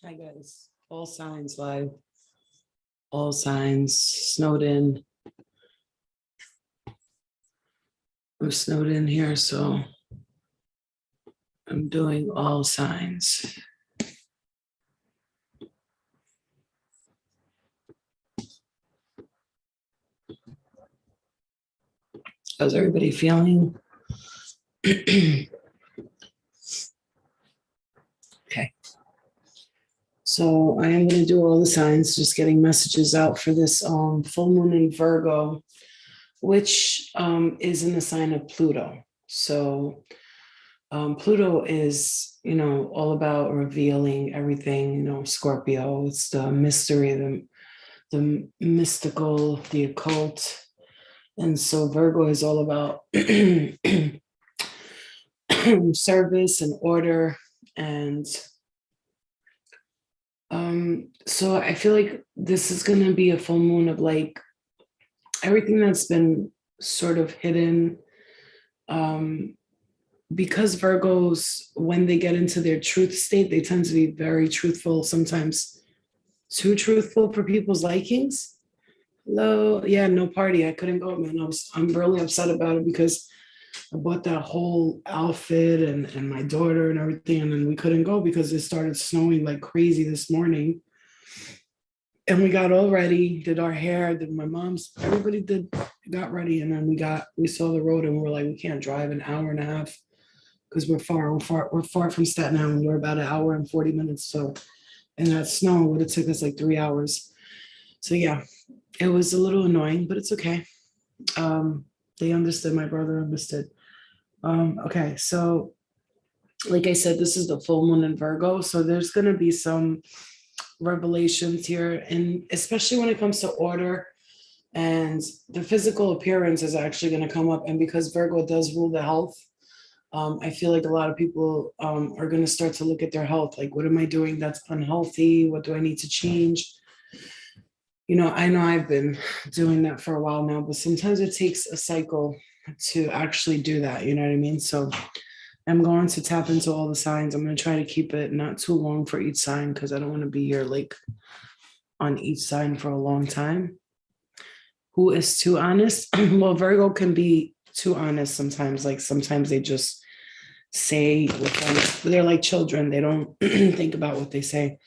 Hi guys, all signs live, all signs snowed in. I'm snowed in here, so I'm doing all signs. How's everybody feeling? Okay. So I am going to do all the signs, just getting messages out for this full moon in Virgo, which is in the sign of Pluto. So Pluto is, all about revealing everything, Scorpio. It's the mystery, the mystical, the occult. And so Virgo is all about service and order. And so I feel like this is going to be a full moon of like everything that's been sort of hidden. Because Virgos, when they get into their truth state, they tend to be very truthful, sometimes too truthful for people's likings. Hello, yeah, no party. I couldn't go, man. I'm really upset about it because I bought that whole outfit and my daughter and everything, and then we couldn't go because it started snowing like crazy this morning. And we got all ready, did our hair, did my mom's, everybody got ready, and then we saw the road and we're like, we can't drive an hour and a half because we're far from Staten Island. We're about an hour and 40 minutes. So, and that snow would have took us like 3 hours. So yeah, it was a little annoying, but it's okay. They understood, my brother understood. Okay, so like I said, this is the full moon in Virgo. So there's going to be some revelations here, and especially when it comes to order and the physical appearance is actually going to come up. And because Virgo does rule the health, I feel like a lot of people are going to start to look at their health. Like, what am I doing that's unhealthy? What do I need to change? I know I've been doing that for a while now, but sometimes it takes a cycle to actually do that. You know what I mean? So I'm going to tap into all the signs. I'm going to try to keep it not too long for each sign because I don't want to be here like on each sign for a long time. Who is too honest? Well, Virgo can be too honest sometimes. Like sometimes they just say they're like children. They don't think about what they say.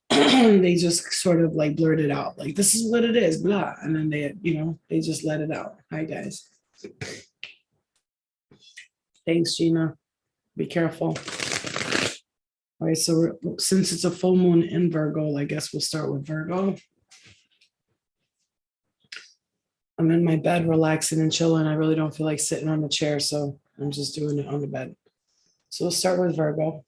They just sort of like blurt it out. Like, this is what it is, blah. And then they just let it out. Hi, guys. Thanks, Gina. Be careful. All right, so since it's a full moon in Virgo, I guess we'll start with Virgo. I'm in my bed relaxing and chilling. I really don't feel like sitting on the chair, so I'm just doing it on the bed. So we'll start with Virgo.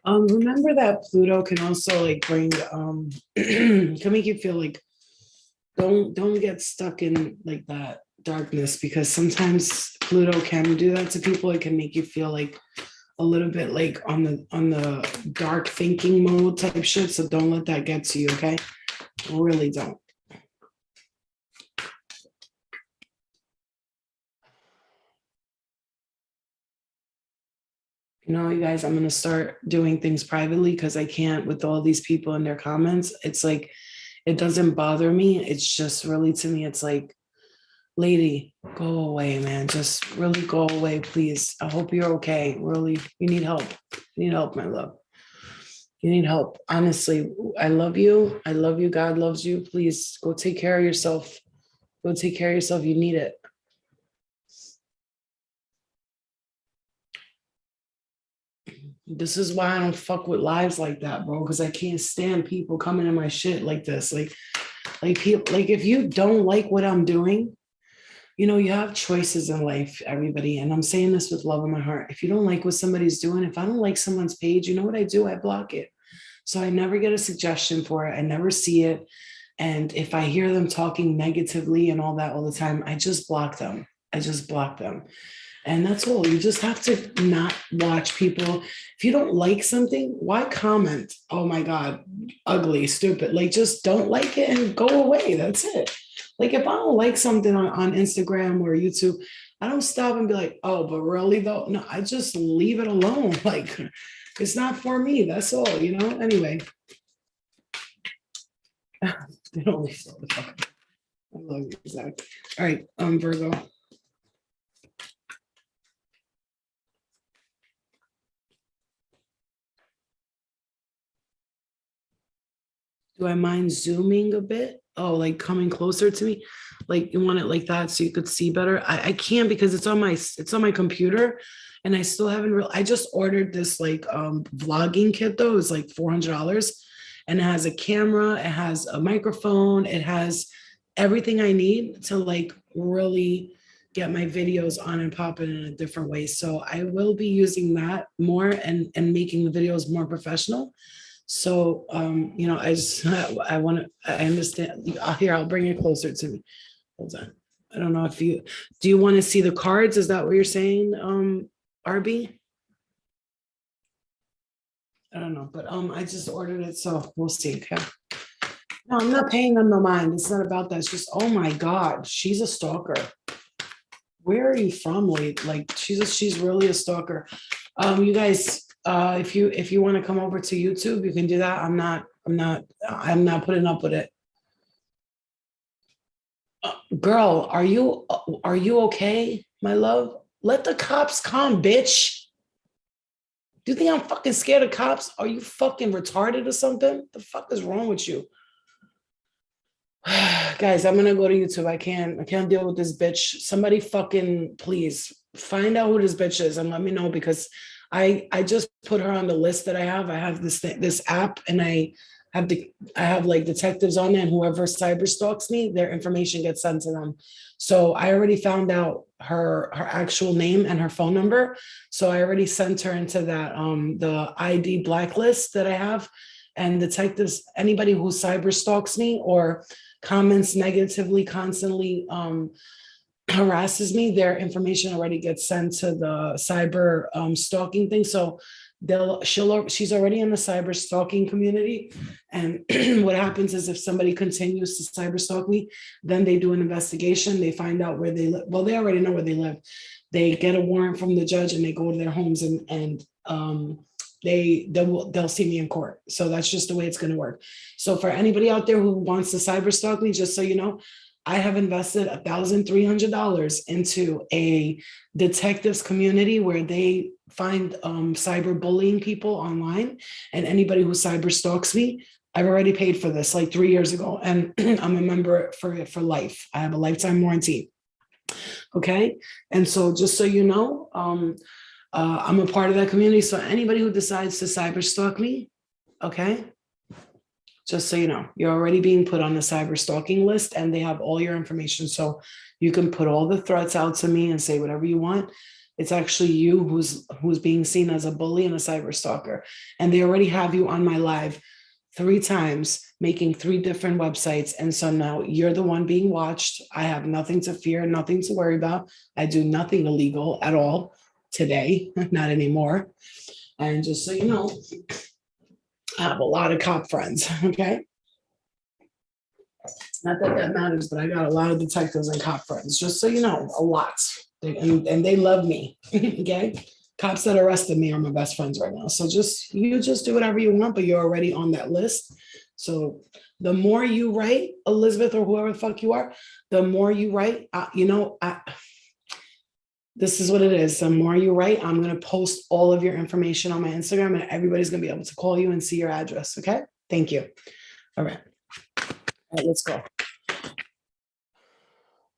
Remember that Pluto can also like bring can make you feel like don't get stuck in like that darkness, because sometimes Pluto can do that to people. It can make you feel like a little bit like on the dark thinking mode type shit. So don't let that get to you, okay? Really don't. You guys, I'm going to start doing things privately because I can't with all these people and their comments. It's like, it doesn't bother me. It's just really, to me, it's like, lady, go away, man. Just really go away, please. I hope you're okay. Really, you need help. You need help, my love. You need help. Honestly, I love you. I love you. God loves you. Please go take care of yourself. Go take care of yourself. You need it. This is why I don't fuck with lives like that, bro. Because I can't stand people coming in my shit like this. Like people, like if you don't like what I'm doing, you have choices in life, everybody. And I'm saying this with love in my heart. If you don't like what somebody's doing, if I don't like someone's page, you know what I do? I block it. So I never get a suggestion for it. I never see it. And if I hear them talking negatively and all that all the time, I just block them. I just block them. And that's all. You just have to not watch people. If you don't like something, why comment? Oh my God, ugly, stupid. Like, just don't like it and go away. That's it. Like, if I don't like something on Instagram or YouTube, I don't stop and be like, oh, but really though? No, I just leave it alone. Like, it's not for me. That's all, you know? Anyway, they don't leave the fuck. I love you, Zach. All right, Virgo. Do I mind zooming a bit? Oh, like coming closer to me? Like, you want it like that so you could see better? I can't because it's on my computer and I still haven't I just ordered this like vlogging kit though. It's like $400 and it has a camera, it has a microphone, it has everything I need to like really get my videos on and popping in a different way. So I will be using that more and making the videos more professional. So, I just, I want to, I understand. Here, I'll bring it closer to me. Hold on. I don't know if do you want to see the cards? Is that what you're saying, RB? I don't know, but I just ordered it, so we'll see. Okay. No, I'm not paying them no mind. It's not about that. It's just, oh my God, she's a stalker. Where are you from, Lee? Like, she's really a stalker. You guys, if you want to come over to YouTube, you can do that. I'm not putting up with it. Girl, are you okay, my love? Let the cops come, bitch. Do you think I'm fucking scared of cops? Are you fucking retarded or something? The fuck is wrong with you? Guys, I'm gonna go to YouTube. I can't deal with this bitch. Somebody fucking please find out who this bitch is and let me know because I just put her on the list that I have. I have this app and I have like detectives on there and whoever cyber stalks me, their information gets sent to them. So I already found out her actual name and her phone number. So I already sent her into that the ID blacklist that I have. And detectives, anybody who cyber stalks me or comments negatively constantly harasses me, their information already gets sent to the cyber stalking thing. So she's already in the cyber stalking community. And what happens is if somebody continues to cyber stalk me, then they do an investigation. They find out where they live. Well, they already know where they live. They get a warrant from the judge and they go to their homes and they'll see me in court. So that's just the way it's going to work. So for anybody out there who wants to cyber stalk me, just so you know, I have invested $1,300 into a detectives community where they find cyber bullying people online, and anybody who cyber stalks me, I've already paid for this like 3 years ago, and I'm a member for life. I have a lifetime warranty. Okay, and so just so you know, I'm a part of that community. So anybody who decides to cyber stalk me, okay, just so you know, you're already being put on the cyber stalking list and they have all your information. So you can put all the threats out to me and say whatever you want. It's actually you who's being seen as a bully and a cyber stalker. And they already have you on my live 3 times, making 3 different websites. And so now you're the one being watched. I have nothing to fear, nothing to worry about. I do nothing illegal at all today, not anymore. And just so you know, I have a lot of cop friends, okay? Not that that matters, but I got a lot of detectives and cop friends, just so you know, a lot. And they love me, okay? Cops that arrested me are my best friends right now. So you just do whatever you want, but you're already on that list. So the more you write, Elizabeth or whoever the fuck you are, the more you write, this is what it is. The more you write, I'm going to post all of your information on my Instagram and everybody's going to be able to call you and see your address. Okay. Thank you. All right. All right, let's go.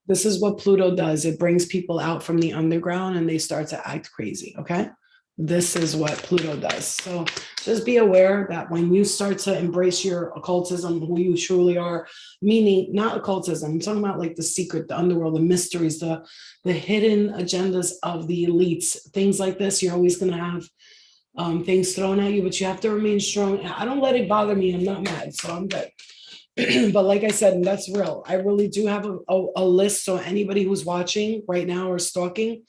This is what Pluto does. It brings people out from the underground and they start to act crazy. Okay. This is what Pluto does. So just be aware that when you start to embrace your occultism, who you truly are, meaning not occultism, I'm talking about like the secret, the underworld, the mysteries, the hidden agendas of the elites, things like this. You're always going to have things thrown at you, but you have to remain strong. I don't let it bother me. I'm not mad, so I'm good. But like I said, and that's real, I really do have a list. So anybody who's watching right now or stalking,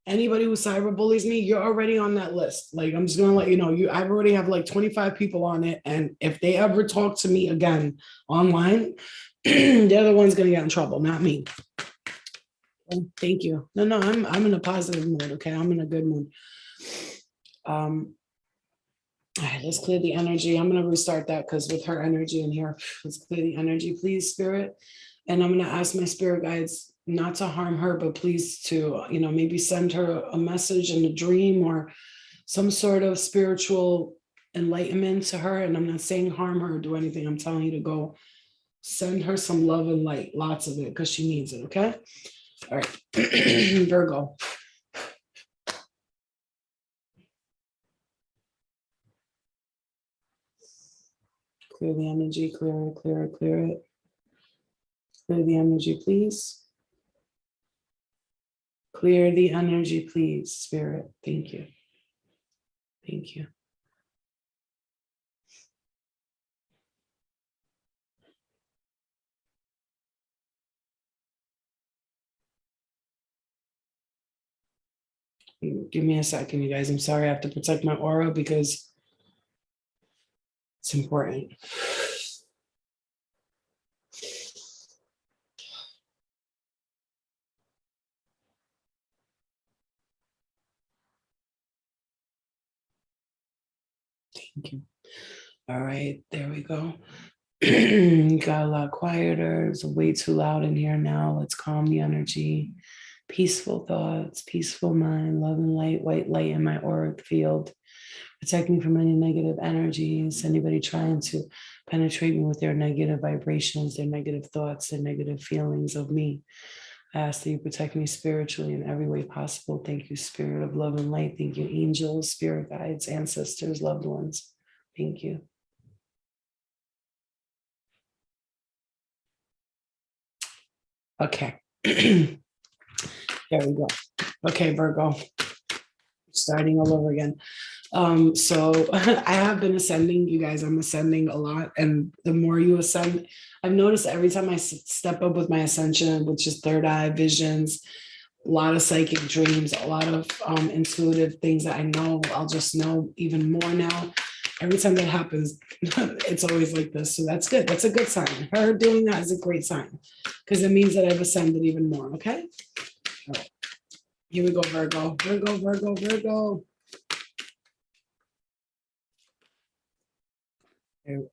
Anybody who cyber bullies me, you're already on that list. Like, I'm just gonna let you know, I already have like 25 people on it. And if they ever talk to me again online, they're the ones gonna get in trouble, not me. Thank you. No, I'm in a positive mood. Okay, I'm in a good mood. All right, let's clear the energy. I'm gonna restart that because with her energy in here, let's clear the energy, please, Spirit. And I'm gonna ask my spirit guides not to harm her, but please to, maybe send her a message in a dream or some sort of spiritual enlightenment to her. And I'm not saying harm her or do anything. I'm telling you to go send her some love and light, lots of it, because she needs it. Okay. All right. Virgo. Clear the energy, clear it, clear it, clear it. Clear the energy, please. Clear the energy, please, Spirit. Thank you. Thank you. Give me a second, you guys. I'm sorry, I have to protect my aura because it's important. Thank you. All right, there we go. Got a lot quieter. It's way too loud in here now. Let's calm the energy. Peaceful thoughts, peaceful mind, love and light, white light in my auric field. Protect me from any negative energies, anybody trying to penetrate me with their negative vibrations, their negative thoughts, their negative feelings of me. I ask that you protect me spiritually in every way possible. Thank you, Spirit of love and light. Thank you, angels, spirit guides, ancestors, loved ones. Thank you. Okay. There we go. Okay, Virgo. Starting all over again. So I have been ascending, you guys. I'm ascending a lot. And the more you ascend, I've noticed every time I step up with my ascension, which is third eye visions, a lot of psychic dreams, a lot of intuitive things that I know, I'll just know even more now. Every time that happens, it's always like this. So that's good. That's a good sign. Her doing that is a great sign because it means that I've ascended even more. Okay. All right. Here we go, Virgo. Virgo, Virgo, Virgo.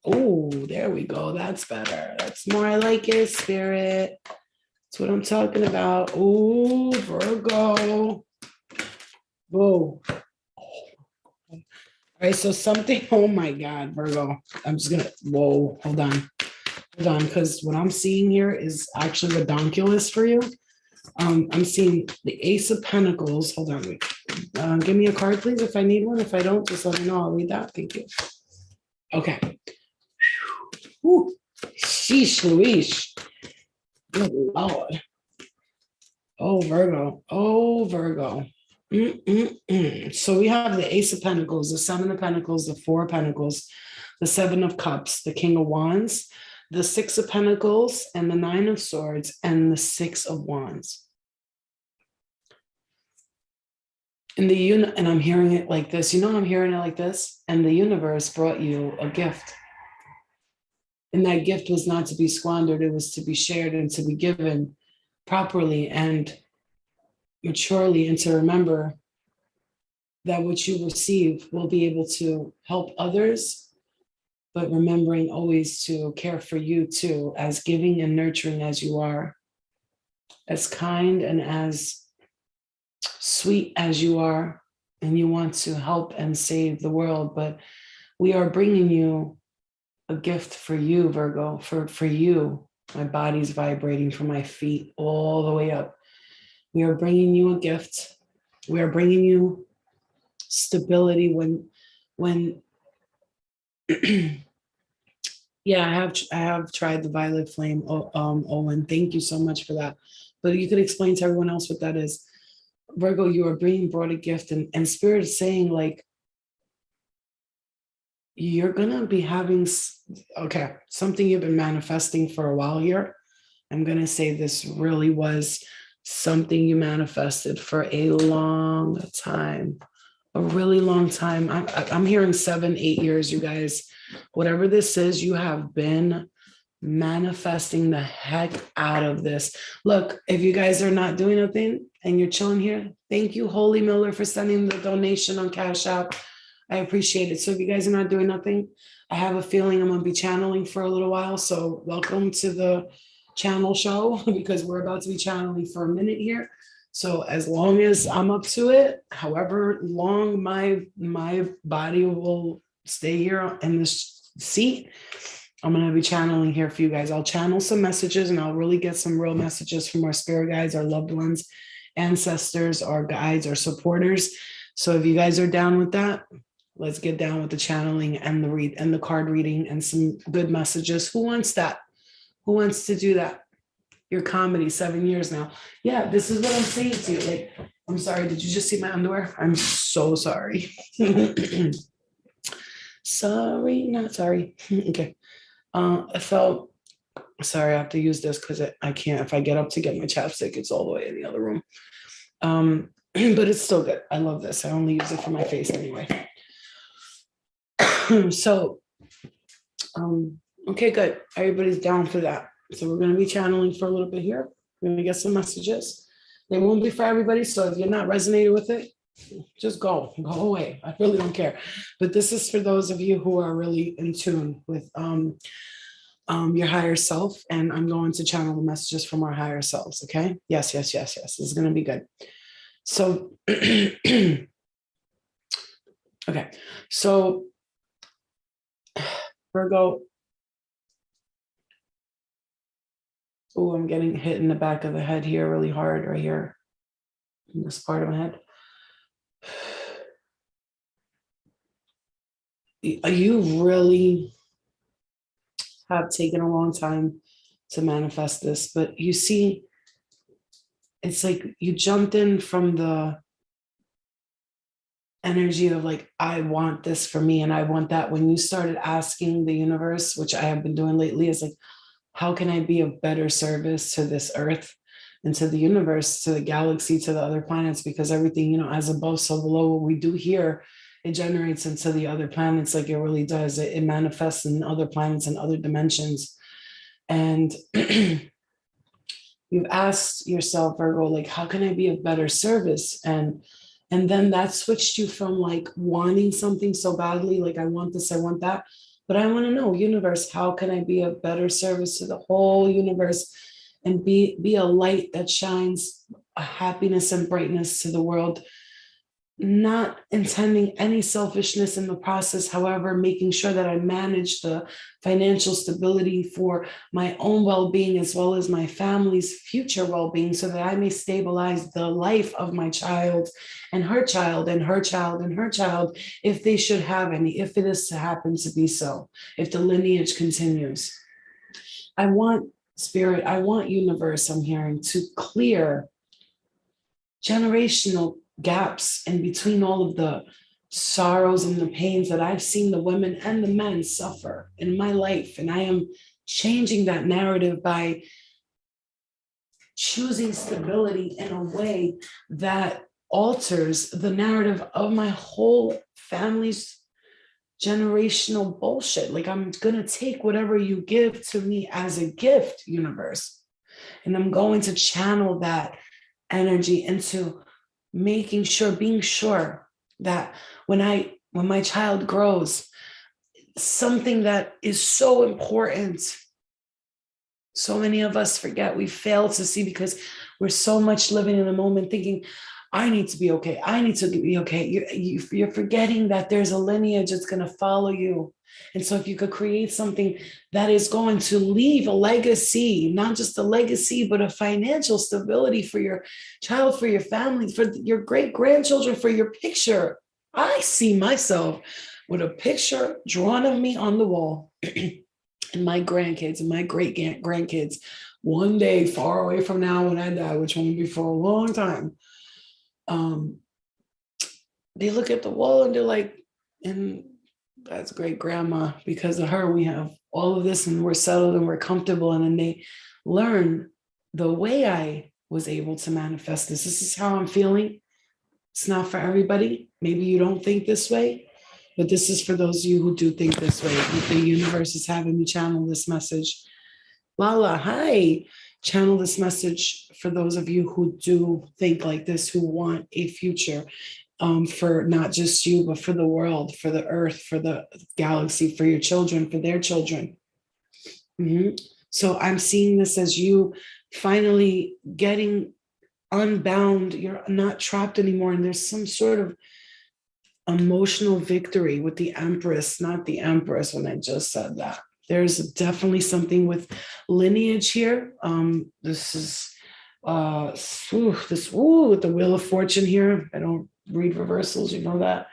Oh, there we go. That's better. That's more. I like it, Spirit. That's what I'm talking about. Oh, Virgo. Whoa. All right, so something, oh my God, Virgo. I'm just gonna, whoa, hold on, because what I'm seeing here is actually redonkulous for you. I'm seeing the Ace of Pentacles. Hold on, wait. Give me a card, please, if I need one. If I don't, just let me know. I'll read that. Thank you. Okay. Whew. Sheesh, Louise. Good Lord. Oh, Virgo. Oh, Virgo. So we have the Ace of Pentacles, the Seven of Pentacles, the Four of Pentacles, the Seven of Cups, the King of Wands, the Six of Pentacles, and the Nine of Swords, and the Six of Wands. And and I'm hearing it like this. I'm hearing it like this. And the universe brought you a gift. And that gift was not to be squandered. It was to be shared and to be given properly and maturely, and to remember that what you receive will be able to help others, but remembering always to care for you too, as giving and nurturing as you are, as kind and as sweet as you are, and you want to help and save the world. But we are bringing you a gift for you, Virgo, for you. My body's vibrating from my feet all the way up. We are bringing you a gift. We are bringing you stability when yeah, I have tried the violet flame. Owen, thank you so much for that. But you could explain to everyone else what that is. Virgo, you are being brought a gift, and Spirit is saying, like, you're gonna be having something you've been manifesting for a while here. I'm gonna say this really was something you manifested for a long time, a really long time. I'm hearing 7, 8 years, you guys. Whatever this is, you have been manifesting the heck out of this. Look, if you guys are not doing nothing and you're chilling here, thank you, Holy Miller, for sending the donation on Cash App. I appreciate it. So if you guys are not doing nothing, I have a feeling I'm going to be channeling for a little while. So welcome to the channel show, because we're about to be channeling for a minute here. So as long as I'm up to it, however long my body will stay here in this seat, I'm going to be channeling here for you guys. I'll channel some messages, and I'll really get some real messages from our spirit guides, our loved ones, ancestors, our guides, our supporters. So if you guys are down with that, let's get down with the channeling and the card reading and some good messages. Who wants that? Who wants to do that? Your comedy, 7 years now. Yeah, this is what I'm saying to you. Like, I'm sorry, did you just see my underwear? I'm so sorry. Sorry, not sorry. Okay. I felt sorry. I have to use this because I can't. If I get up to get my chapstick, it's all the way in the other room. But it's still good. I love this. I only use it for my face anyway. So, okay, good. Everybody's down for that. So we're going to be channeling for a little bit here. We're going to get some messages. They won't be for everybody. So if you're not resonating with it, just go away. I really don't care. But this is for those of you who are really in tune with your higher self. And I'm going to channel the messages from our higher selves. Okay. Yes. This is going to be good. So, okay. So Virgo. Oh, I'm getting hit in the back of the head here really hard right here in this part of my head. You really have taken a long time to manifest this, but you see, it's like you jumped in from the energy of like, I want this for me and I want that. When you started asking the universe, which I have been doing lately, is like, how can I be of better service to this earth and to the universe, to the galaxy, to the other planets? Because everything, as above, so below, what we do here, it generates into the other planets. Like it really does. It manifests in other planets and other dimensions. And you've asked yourself, Virgo, like, how can I be of better service? And then that switched you from like wanting something so badly, like I want this, I want that. But I want to know, universe, how can I be of better service to the whole universe and be a light that shines a happiness and brightness to the world, not intending any selfishness in the process, however, making sure that I manage the financial stability for my own well-being as well as my family's future well-being so that I may stabilize the life of my child and her child and her child and her child, if they should have any, if it is to happen to be so, if the lineage continues. I want spirit, I want universe, I'm hearing, to clear generational gaps in between all of the sorrows and the pains that I've seen the women and the men suffer in my life. And I am changing that narrative by choosing stability in a way that alters the narrative of my whole family's generational bullshit. Like I'm going to take whatever you give to me as a gift, universe, and I'm going to channel that energy into making sure, being sure that when my child grows, something that is so important, so many of us forget, we fail to see because we're so much living in the moment thinking, I need to be okay. I need to be okay. You're forgetting that there's a lineage that's going to follow you. And so if you could create something that is going to leave a legacy, not just a legacy, but a financial stability for your child, for your family, for your great grandchildren, for your picture. I see myself with a picture drawn of me on the wall and my grandkids and my great grandkids one day far away from now when I die, which won't be for a long time. They look at the wall and they're like, and that's great grandma, because of her, we have all of this and we're settled and we're comfortable. And then they learn the way I was able to manifest this. This is how I'm feeling. It's not for everybody. Maybe you don't think this way, but this is for those of you who do think this way. The universe is having me channel this message. Lala, hi. Channel this message for those of you who do think like this, who want a future for not just you, but for the world, for the earth, for the galaxy, for your children, for their children. So I'm seeing this as you finally getting unbound. You're not trapped anymore. And there's some sort of emotional victory with the Empress, not the Empress, when I just said that. There's definitely something with lineage here. This is with the Wheel of Fortune here. I don't read reversals, you know that.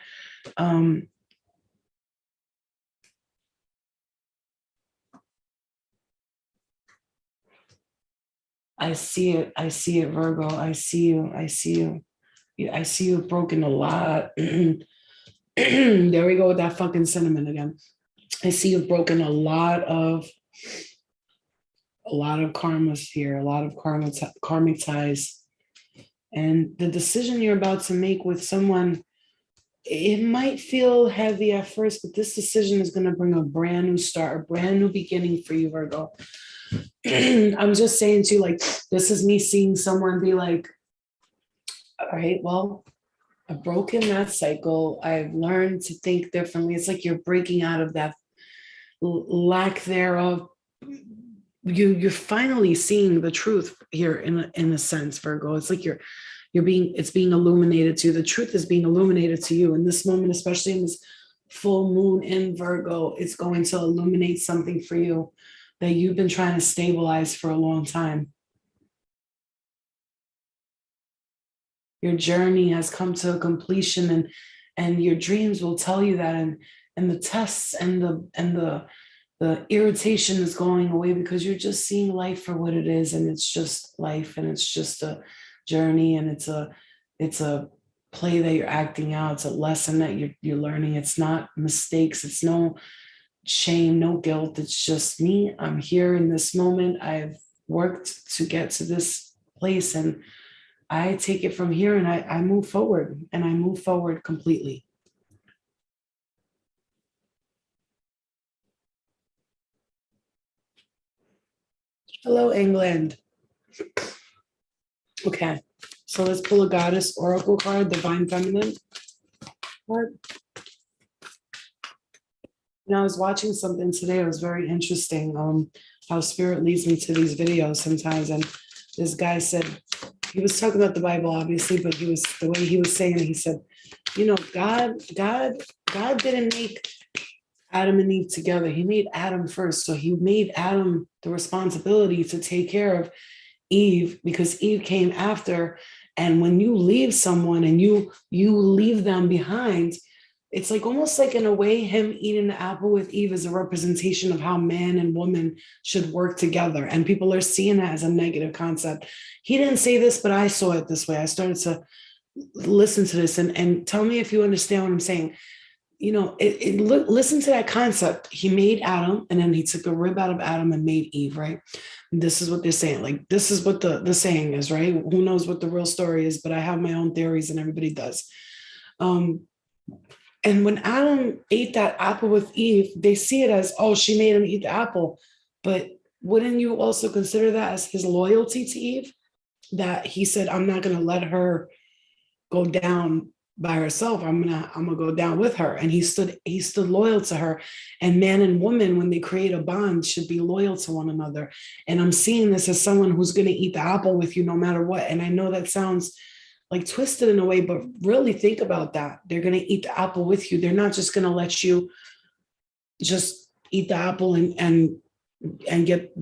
I see it, Virgo. I see you. I see you broken a lot. There we go with that fucking cinnamon again. I see you've broken a lot of karmas here, a lot of karmic ties. And the decision you're about to make with someone, it might feel heavy at first, but this decision is going to bring a brand new start, a brand new beginning for you, Virgo. I'm just saying to you, like, this is me seeing someone be like, all right, well, I've broken that cycle. I've learned to think differently. It's like you're breaking out of that lack thereof. You're finally seeing the truth here in a sense, Virgo. It's like it's being illuminated to you. The truth is being illuminated to you in this moment, especially in this full moon in Virgo. It's going to illuminate something for you that you've been trying to stabilize for a long time. Your journey has come to a completion, and your dreams will tell you that, and the tests and the irritation is going away because you're just seeing life for what it is, and it's just life, and it's just a journey, and it's a play that you're acting out. It's a lesson that you're learning. It's not mistakes. It's no shame, no guilt. It's just me. I'm here in this moment. I've worked to get to this place, and I take it from here, and I move forward, and I move forward completely. Hello, England. Okay, so let's pull a goddess oracle card, divine feminine card. I was watching something today. It was very interesting how spirit leads me to these videos sometimes. And this guy said, he was talking about the Bible, obviously, but the way he was saying it, he said, God didn't make Adam and Eve together. He made Adam first. So he made Adam the responsibility to take care of Eve, because Eve came after. And when you leave someone and you leave them behind, it's like almost like, in a way, him eating the apple with Eve is a representation of how man and woman should work together. And people are seeing that as a negative concept. He didn't say this, but I saw it this way. I started to listen to this and tell me if you understand what I'm saying. Listen to that concept. He made Adam, and then he took a rib out of Adam and made Eve, right? This is what they're saying. Like, this is what the saying is, right? Who knows what the real story is, but I have my own theories, and everybody does. And when Adam ate that apple with Eve, they see it as, oh, she made him eat the apple. But wouldn't you also consider that as his loyalty to Eve? That he said, I'm not going to let her go down by herself. I'm gonna go down with her. And he stood loyal to her. And man and woman, when they create a bond, should be loyal to one another. And I'm seeing this as someone who's going to eat the apple with you no matter what. And I know that sounds like twisted in a way, but really think about that. They're going to eat the apple with you. They're not just going to let you just eat the apple and get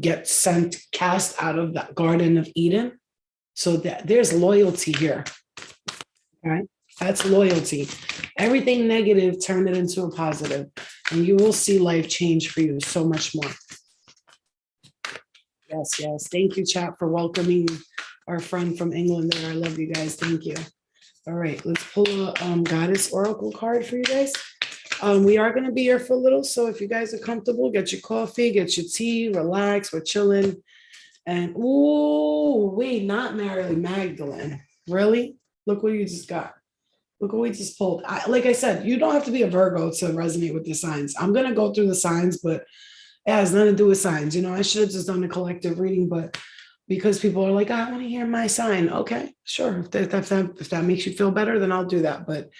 cast out of that Garden of Eden. So that there's loyalty here. Right? That's loyalty. Everything negative, turn it into a positive, and you will see life change for you so much more. Yes. Thank you, chat, for welcoming our friend from England there. I love you guys. Thank you. All right, let's pull a goddess oracle card for you guys. We are going to be here for a little, so if you guys are comfortable, get your coffee, get your tea, relax. We're chilling. And oh, wait, not Mary Magdalene. Really? Look what you just got. Look what we just pulled. Like I said, you don't have to be a Virgo to resonate with the signs. I'm going to go through the signs, but it has nothing to do with signs. You know, I should have just done a collective reading, but because people are like, I want to hear my sign. Okay, sure. If that makes you feel better, then I'll do that. But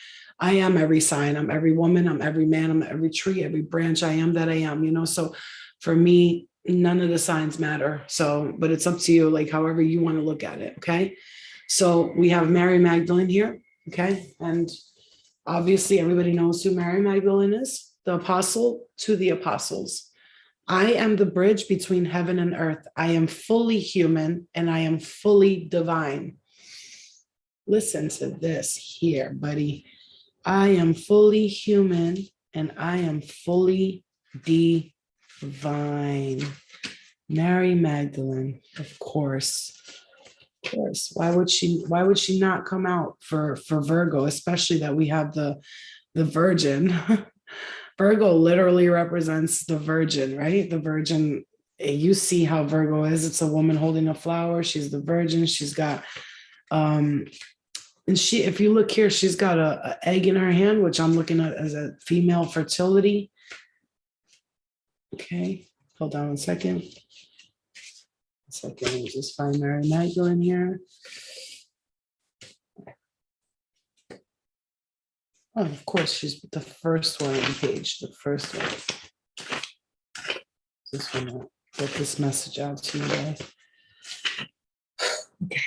I am every sign. I'm every woman. I'm every man. I'm every tree, every branch. I am that I am, you know? So for me, none of the signs matter. So, but it's up to you, like however you want to look at it. Okay. So we have Mary Magdalene here. Okay. And obviously everybody knows who Mary Magdalene is, the apostle to the apostles. I am the bridge between heaven and earth. I am fully human and I am fully divine. Listen to this here, buddy. I am fully human and I am fully divine. Mary Magdalene, of course. Of course. Why would she not come out for Virgo, especially that we have the Virgin? Virgo literally represents the Virgin, right? The Virgin, you see how Virgo is. It's a woman holding a flower. She's the Virgin. She's got, and she, if you look here, she's got a egg in her hand, which I'm looking at as a female fertility. Okay, hold on one second. Let me just find Mary Magdalene here. Oh, of course, she's the first one on the page, the first one. Just want to get this message out to you guys. Okay.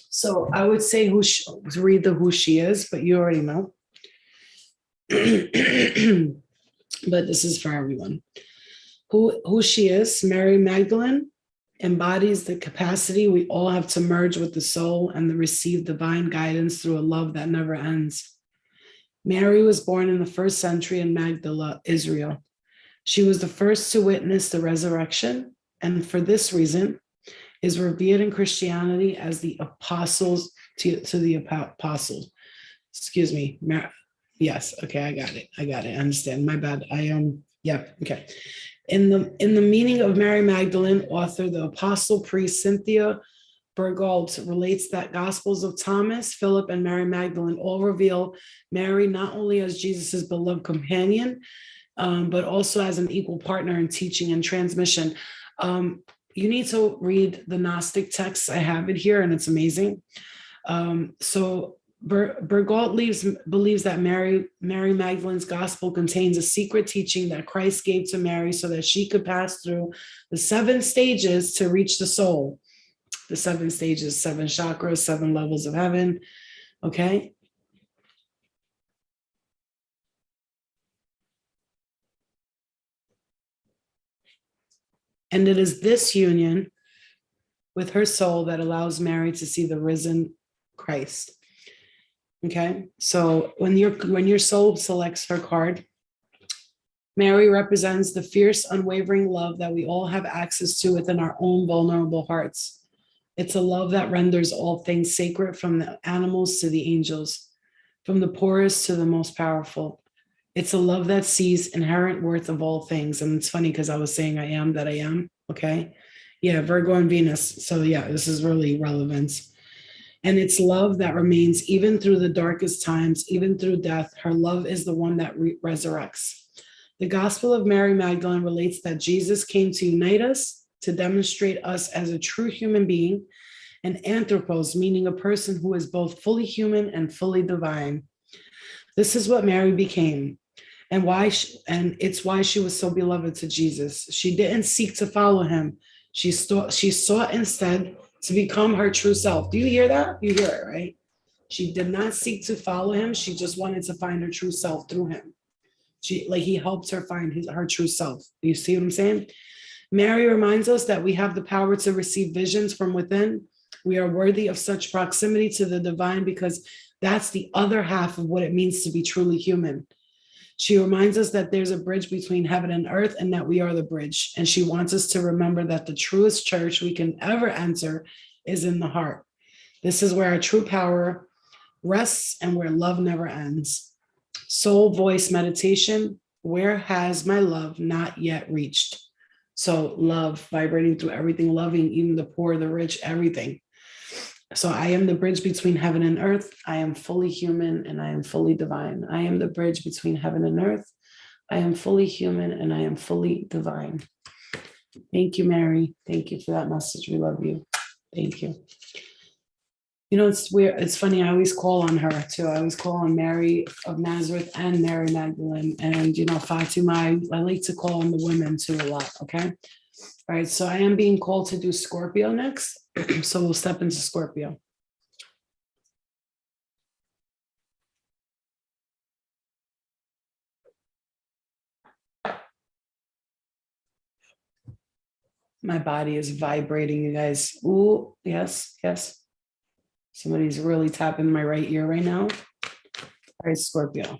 So I would say read who she is, but you already know. But this is for everyone. Who she is, Mary Magdalene embodies the capacity we all have to merge with the soul and to receive divine guidance through a love that never ends. Mary was born in the 1st century in Magdala, Israel. She was the first to witness the resurrection, and for this reason is revered in Christianity as the apostles to the apostles. Excuse me. Yes. Okay. I got it. I understand. My bad. Yeah. Okay. In the meaning of Mary Magdalene, author, the apostle priest Cynthia Bergault relates that Gospels of Thomas, Philip, and Mary Magdalene all reveal Mary not only as Jesus's beloved companion, but also as an equal partner in teaching and transmission. You need to read the Gnostic texts. I have it here, and it's amazing. So Bergault believes that Mary Magdalene's gospel contains a secret teaching that Christ gave to Mary so that she could pass through the 7 stages to reach the soul. The 7 stages, 7 chakras, 7 levels of heaven. Okay. And it is this union with her soul that allows Mary to see the risen Christ. Okay, so when your soul selects her card, Mary represents the fierce, unwavering love that we all have access to within our own vulnerable hearts. It's a love that renders all things sacred, from the animals to the angels, from the poorest to the most powerful. It's a love that sees inherent worth of all things. And it's funny because I was saying I am that I am. Okay, yeah, Virgo and Venus. So yeah, this is really relevant. And it's love that remains even through the darkest times, even through death. Her love is the one that resurrects. The Gospel of Mary Magdalene relates that Jesus came to unite us, to demonstrate us as a true human being, and anthropos, meaning a person who is both fully human and fully divine. This is what Mary became, and it's why she was so beloved to Jesus. She didn't seek to follow him. She sought instead to become her true self. Do you hear that? You hear it, right? She did not seek to follow him. She just wanted to find her true self through him. He helped her find her true self. You see what I'm saying? Mary reminds us that we have the power to receive visions from within. We are worthy of such proximity to the divine because that's the other half of what it means to be truly human. She reminds us that there's a bridge between heaven and earth and that we are the bridge. And she wants us to remember that the truest church we can ever enter is in the heart. This is where our true power rests and where love never ends. Soul voice meditation. Where has my love not yet reached? So love, vibrating through everything, loving even the poor, the rich, everything. So I am the bridge between heaven and earth. I am fully human and I am fully divine. I am the bridge between heaven and earth. I am fully human and I am fully divine. Thank you, Mary. Thank you for that message. We love you. Thank you. You know, it's weird. It's funny. I always call on her too. I always call on Mary of Nazareth and Mary Magdalene. And, you know, Fatima, I like to call on the women too a lot. Okay. All right. So I am being called to do Scorpio next. So we'll step into Scorpio. My body is vibrating, you guys. Ooh, yes, yes. Somebody's really tapping my right ear right now. All right, Scorpio.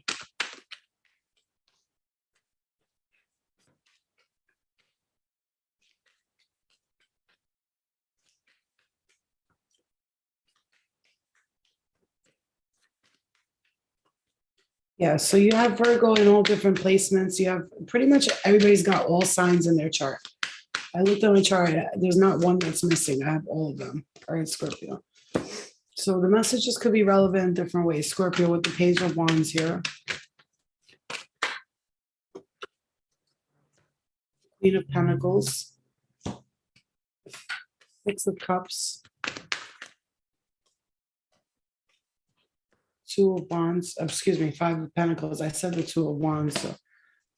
Yeah, so you have Virgo in all different placements. You have pretty much everybody's got all signs in their chart. I looked at my chart. There's not one that's missing. I have all of them. All right, Scorpio. So the messages could be relevant in different ways. Scorpio with the Page of Wands here. Queen of Pentacles. Six of Cups. Two of Wands. Excuse me, Five of Pentacles. I said the Two of Wands. So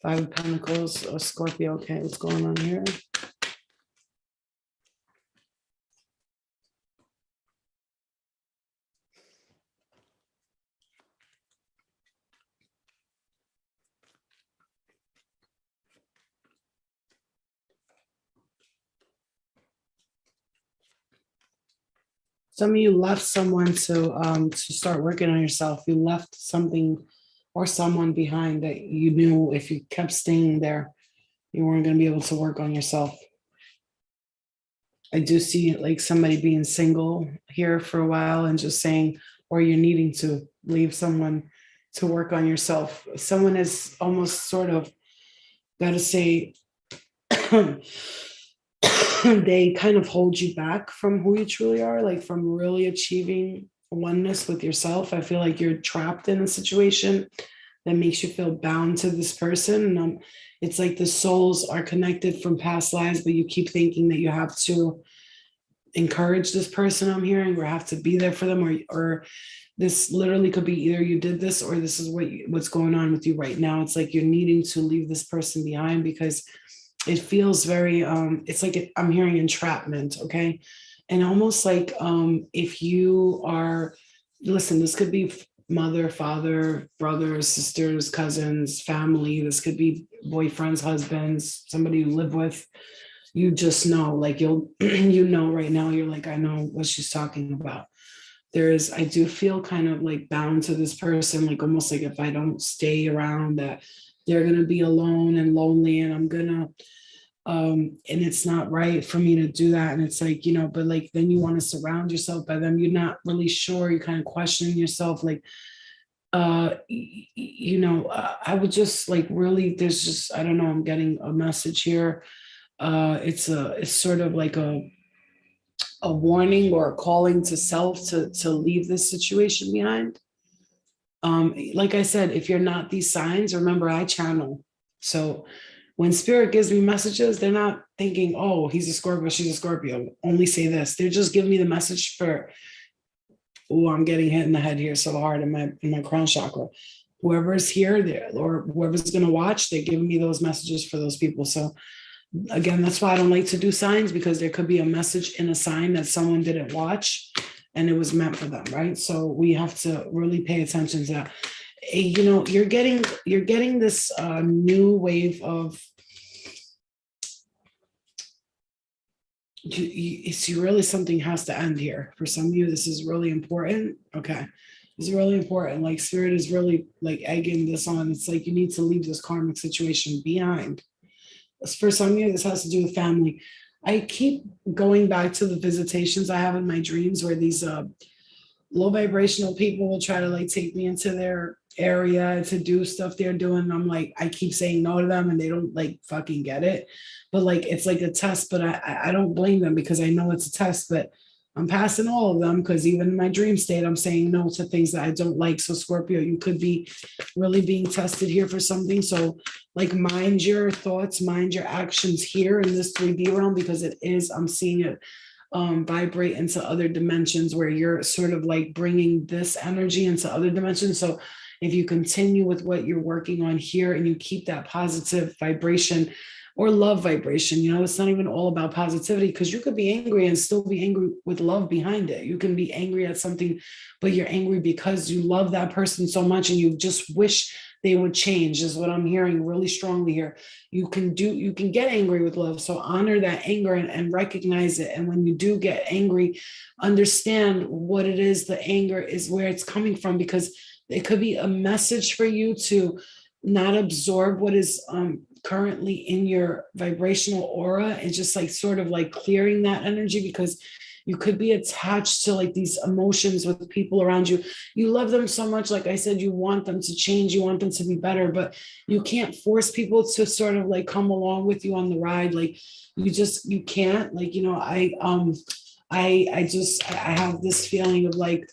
Five of Pentacles. Scorpio. Okay, what's going on here? Some of you left someone to start working on yourself. You left something or someone behind that you knew if you kept staying there, you weren't going to be able to work on yourself. I do see like somebody being single here for a while and just saying, or you're needing to leave someone to work on yourself. Someone is almost sort of, got to say, they kind of hold you back from who you truly are, like from really achieving oneness with yourself. I feel like you're trapped in a situation that makes you feel bound to this person. And it's like the souls are connected from past lives, but you keep thinking that you have to encourage this person, I'm hearing, or have to be there for them, or this literally could be either you did this or this is what's going on with you right now. It's like you're needing to leave this person behind because it feels very it's like I'm hearing entrapment. Okay. And almost like if you are, listen, this could be mother, father, brothers, sisters, cousins, family. This could be boyfriends, husbands, somebody you live with. You just know, like you'll you know right now, you're like, I know what she's talking about. I do feel kind of like bound to this person, like almost like if I don't stay around, that they're gonna be alone and lonely, and I'm gonna and it's not right for me to do that. And it's like, but like then you want to surround yourself by them. You're not really sure. You're kind of questioning yourself, like I would just like really, there's just, I don't know, I'm getting a message here. It's sort of like a warning or a calling to self to leave this situation behind. Like I said, if you're not these signs, remember I channel. So when spirit gives me messages, they're not thinking, oh, he's a Scorpio, she's a Scorpio, only say this. They're just giving me the message for, oh, I'm getting hit in the head here so hard in my crown chakra. Whoever's here there or whoever's going to watch, they're giving me those messages for those people. So again, that's why I don't like to do signs, because there could be a message in a sign that someone didn't watch and it was meant for them, right? So we have to really pay attention to that. You're getting this new wave of, it's really, something has to end here. For some of you, this is really important. Okay. It's really important. Like spirit is really like egging this on. It's like you need to leave this karmic situation behind. For some of you, this has to do with family. I keep going back to the visitations I have in my dreams where these low vibrational people will try to like take me into their area to do stuff they're doing. I'm like, I keep saying no to them and they don't like fucking get it. But like, it's like a test, but I don't blame them because I know it's a test, but I'm passing all of them because even in my dream state, I'm saying no to things that I don't like. So Scorpio, you could be really being tested here for something. So like mind your thoughts, mind your actions here in this 3D realm, because it is, I'm seeing it vibrate into other dimensions where you're sort of like bringing this energy into other dimensions. So if you continue with what you're working on here and you keep that positive vibration or love vibration, you know, it's not even all about positivity, because you could be angry and still be angry with love behind it. You can be angry at something, but you're angry because you love that person so much and you just wish they would change, is what I'm hearing really strongly here. You can get angry with love. So honor that anger and recognize it. And when you do get angry, understand what it is. The anger is where it's coming from, because it could be a message for you to not absorb what is currently in your vibrational aura, and just like sort of like clearing that energy, because you could be attached to like these emotions with people around you. You love them so much. Like I said, you want them to change, you want them to be better, but you can't force people to sort of like come along with you on the ride. Like you can't, like, you know, I have this feeling of like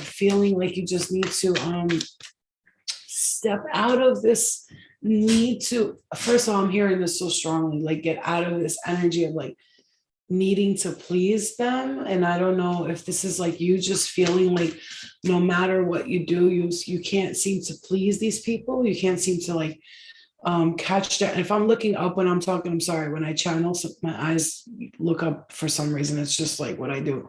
feeling like you just need to step out of this need to, first of all, I'm hearing this so strongly, like get out of this energy of like needing to please them. And I don't know if this is like you just feeling like no matter what you do, you can't seem to please these people. You can't seem to like catch that. And if I'm looking up when I'm talking, I'm sorry, when I channel, so my eyes look up for some reason. It's just like what I do.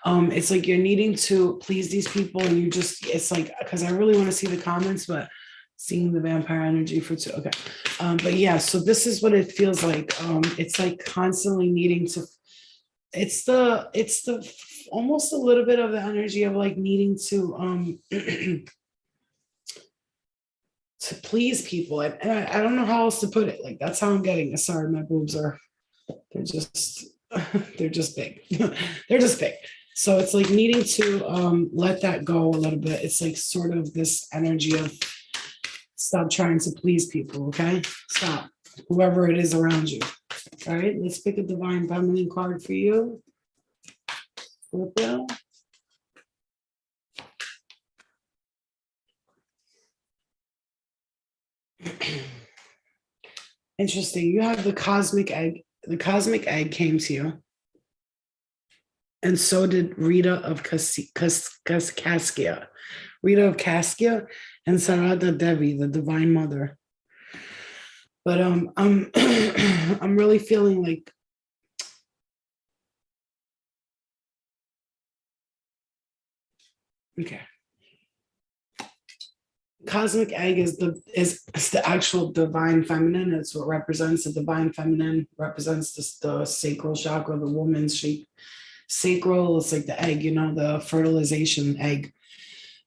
It's like you're needing to please these people, and you just, it's like, because I really want to see the comments, but seeing the vampire energy for two. Okay. But yeah, so this is what it feels like. It's like constantly needing to, it's the almost a little bit of the energy of like needing to to please people. And I don't know how else to put it. Like that's how I'm getting it. Sorry, my boobs are, they're just they're just big. They're just big. So it's like needing to let that go a little bit. It's like sort of this energy of stop trying to please people, okay? Stop, whoever it is around you. All right, let's pick a divine feminine card for you. Scorpio. Interesting. You have the cosmic egg. The cosmic egg came to you. And so did Rita of Caskia. Rita of Caskia and Sarada Devi, the Divine Mother. But I'm I'm really feeling like okay. Cosmic egg is the actual divine feminine. It's what represents the divine feminine, represents the sacral chakra, the woman's shape. Sacral, it's like the egg, you know, the fertilization egg.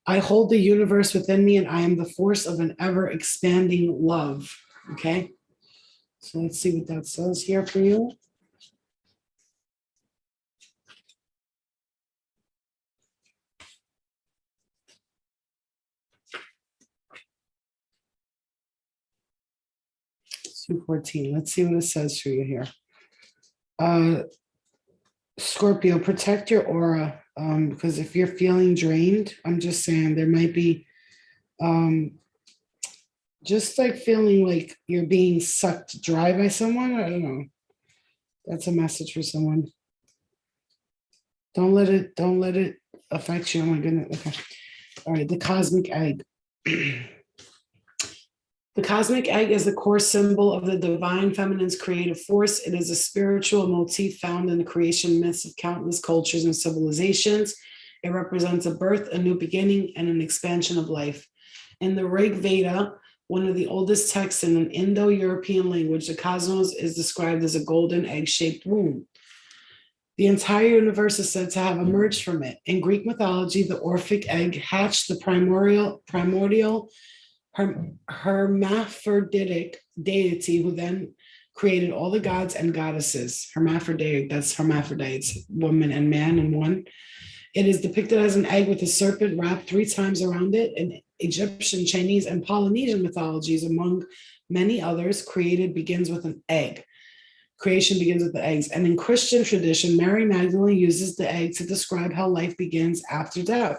I hold the universe within me, and I am the force of an ever expanding love. Okay. So let's see what that says here for you. It's 214. Let's see what it says for you here. Scorpio, protect your aura, because if you're feeling drained, I'm just saying there might be just like feeling like you're being sucked dry by someone. I don't know. That's a message for someone. Don't let it affect you. Oh my goodness. Okay. All right. The cosmic egg. The cosmic egg is the core symbol of the divine feminine's creative force. It is a spiritual motif found in the creation myths of countless cultures and civilizations. It represents a birth, a new beginning, and an expansion of life. In the Rig Veda, one of the oldest texts in an Indo-European language, the cosmos is described as a golden egg-shaped womb. The entire universe is said to have emerged from it. In Greek mythology, the Orphic egg hatched the primordial hermaphroditic deity who then created all the gods and goddesses. Hermaphroditic, that's hermaphrodites, woman and man in one. It is depicted as an egg with a serpent wrapped 3 times around it. In Egyptian, Chinese, and Polynesian mythologies, among many others, creation begins with an egg. Creation begins with the eggs. And in Christian tradition, Mary Magdalene uses the egg to describe how life begins after death.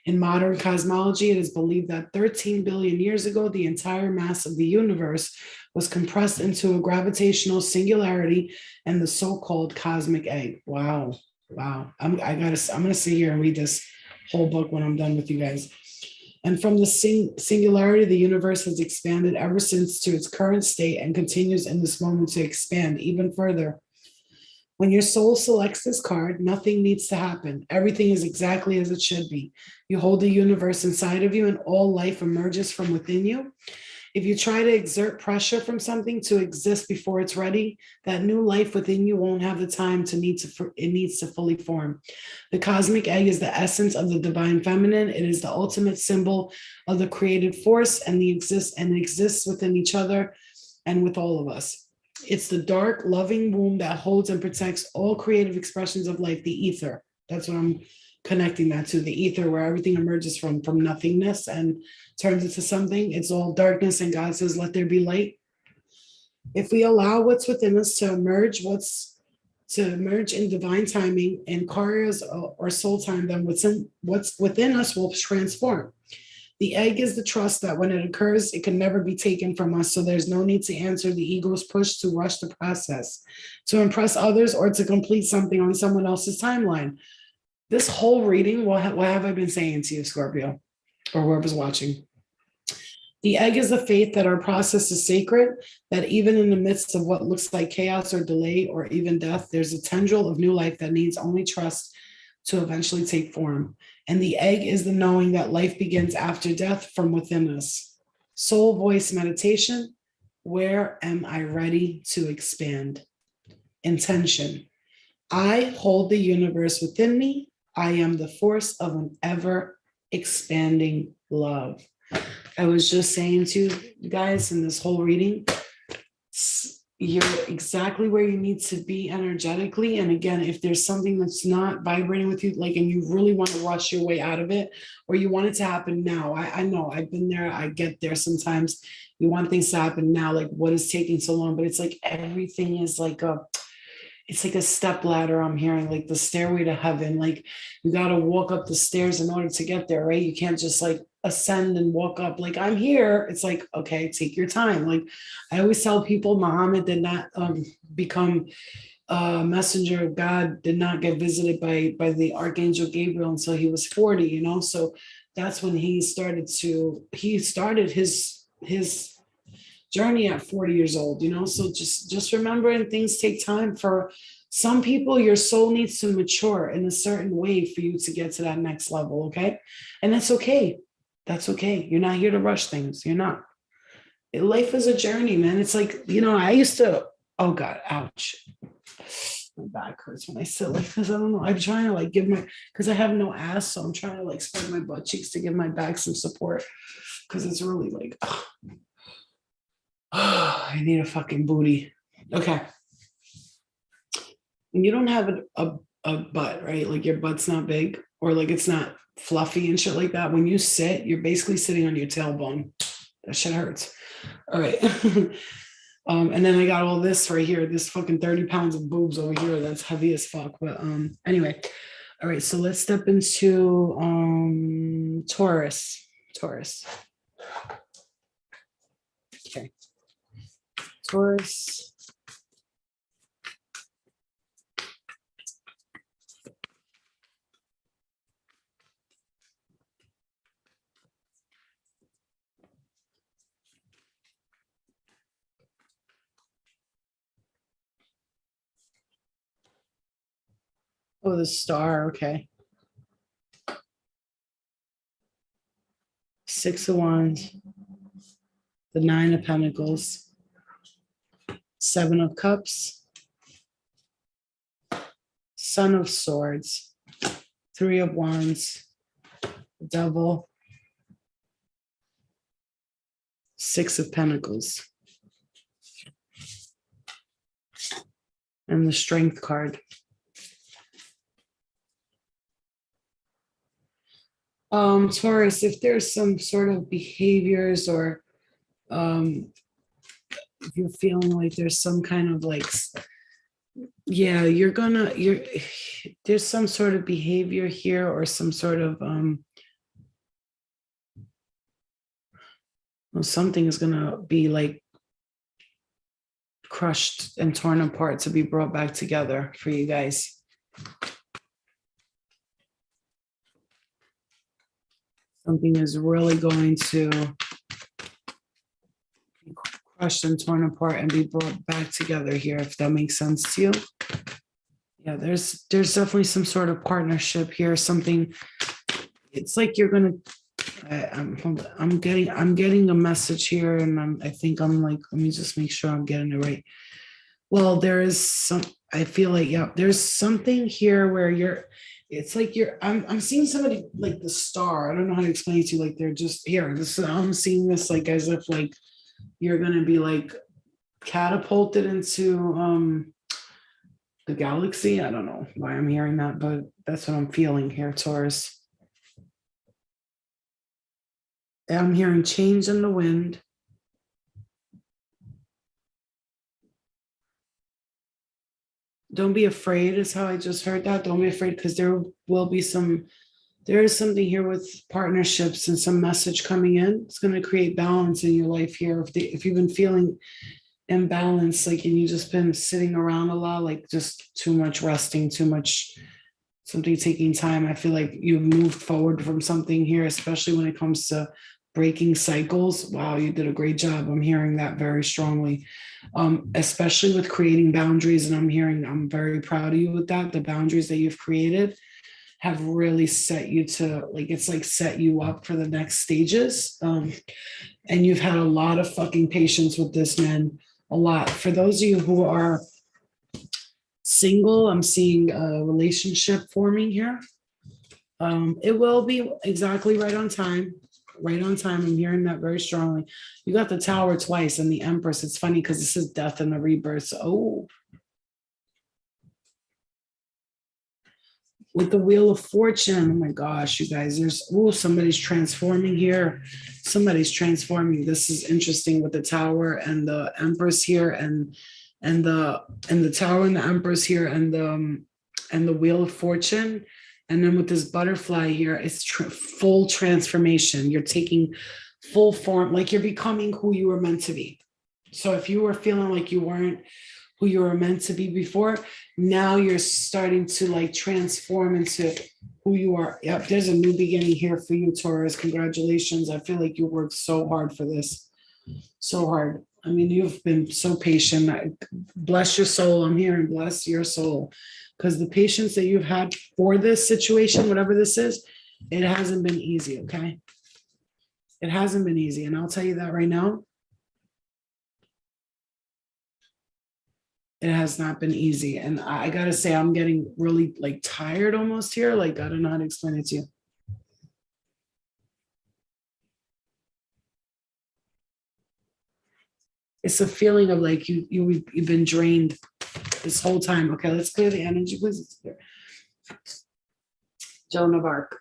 In modern cosmology, it is believed that 13 billion years ago, the entire mass of the universe was compressed into a gravitational singularity and the so-called cosmic egg. Wow. Wow. I'm going to sit here and read this whole book when I'm done with you guys. And from the singularity, the universe has expanded ever since to its current state and continues in this moment to expand even further. When your soul selects this card, nothing needs to happen. Everything is exactly as it should be. You hold the universe inside of you and all life emerges from within you. If you try to exert pressure from something to exist before it's ready, that new life within you won't have the time it needs to fully form. The cosmic egg is the essence of the divine feminine. It is the ultimate symbol of the creative force and it exists within each other and with all of us. It's the dark, loving womb that holds and protects all creative expressions of life, the ether. That's what I'm connecting that to, the ether, where everything emerges from nothingness and turns into something. It's all darkness, and God says, let there be light. If we allow what's within us to emerge, in divine timing in Aquarius or soul time, then what's within us will transform. The egg is the trust that when it occurs, it can never be taken from us. So there's no need to answer the ego's push to rush the process, to impress others, or to complete something on someone else's timeline. This whole reading, what have I been saying to you, Scorpio, or whoever's watching? The egg is the faith that our process is sacred, that even in the midst of what looks like chaos or delay or even death, there's a tendril of new life that needs only trust to eventually take form. And the egg is the knowing that life begins after death from within us. Soul voice meditation. Where am I ready to expand? Intention. I hold the universe within me. I am the force of an ever expanding love. I was just saying to you guys in this whole reading, you're exactly where you need to be energetically. And again, if there's something that's not vibrating with you, like, and you really want to rush your way out of it, or you want it to happen now, I know I've been there. I get there sometimes. You want things to happen now, like what is taking so long? But it's like everything is like it's like a step ladder. I'm hearing like the stairway to heaven. Like you got to walk up the stairs in order to get there, right? You can't just like ascend and walk up like I'm here. It's like, okay, take your time. Like I always tell people, Muhammad did not become a messenger of God, did not get visited by the Archangel Gabriel until he was 40, you know? So that's when he started his journey at 40 years old, you know? So just remembering things take time. For some people, your soul needs to mature in a certain way for you to get to that next level, okay? And that's okay. That's okay. You're not here to rush things. You're not. Life is a journey, man. It's like, you know, I used to, oh God, ouch. My back hurts when I sit like this. I don't know. I'm trying to like because I have no ass, so I'm trying to like spread my butt cheeks to give my back some support, because it's really like, I need a fucking booty. Okay. And you don't have a butt, right? Like your butt's not big, or like it's not fluffy and shit like that. When you sit, you're basically sitting on your tailbone. That shit hurts. All right. And then I got all this right here, this fucking 30 pounds of boobs over here. That's heavy as fuck. But anyway. All right. So let's step into Taurus. Okay. Taurus. Oh, the star. Okay. 6 of Wands. The 9 of Pentacles. 7 of Cups. Son of Swords. 3 of Wands. The Devil. 6 of Pentacles. And the Strength card. Taurus, if there's some sort of behaviors or um, if you're feeling like there's some kind of like, yeah, there's some sort of behavior here or some sort of, well, something is gonna be like crushed and torn apart to be brought back together for you guys. Something is really going to be crushed and torn apart and be brought back together here, if that makes sense to you. Yeah, there's definitely some sort of partnership here. Something, it's like you're gonna. I'm getting a message here, and I think I'm like, let me just make sure I'm getting it right. Well, there is some. I feel like, yeah, there's something here where you're. It's like I'm seeing somebody like the star. I don't know how to explain it to you. Like they're just here. I'm seeing this like as if like you're gonna be like catapulted into the galaxy. I don't know why I'm hearing that, but that's what I'm feeling here, Taurus. I'm hearing change in the wind. Don't be afraid is how I just heard that. Don't be afraid, because there is something here with partnerships and some message coming in. It's going to create balance in your life here. If you've been feeling imbalanced, like, and you've just been sitting around a lot, like just too much resting, too much, something taking time. I feel like you've moved forward from something here, especially when it comes to breaking cycles. Wow, you did a great job. I'm hearing that very strongly, especially with creating boundaries. And I'm very proud of you with that. The boundaries that you've created have really set you to, like, it's like set you up for the next stages. And you've had a lot of fucking patience with this, man. A lot. For those of you who are single, I'm seeing a relationship forming here. It will be exactly right on time. Right on time. I'm hearing that very strongly. You got the Tower twice and the Empress. It's funny because this is death and the rebirth. So, oh, with the Wheel of Fortune. Oh my gosh, you guys, somebody's transforming here. Somebody's transforming. This is interesting with the Tower and the Empress here, and the Tower and the Empress here, and the Wheel of Fortune. And then with this butterfly here, it's full transformation. You're taking full form, like you're becoming who you were meant to be. So if you were feeling like you weren't who you were meant to be before, now you're starting to like transform into who you are. Yep, there's a new beginning here for you, Taurus. Congratulations. I feel like you worked so hard for this. So hard. I mean, you've been so patient. Bless your soul. I'm hearing bless your soul. Because the patience that you've had for this situation, whatever this is, it hasn't been easy, okay? It hasn't been easy. And I'll tell you that right now. It has not been easy. And I got to say, I'm getting really like tired almost here. Like, I don't know how to explain it to you. It's a feeling of like you've been drained this whole time. Okay, let's clear the energy, please. Joan of Arc,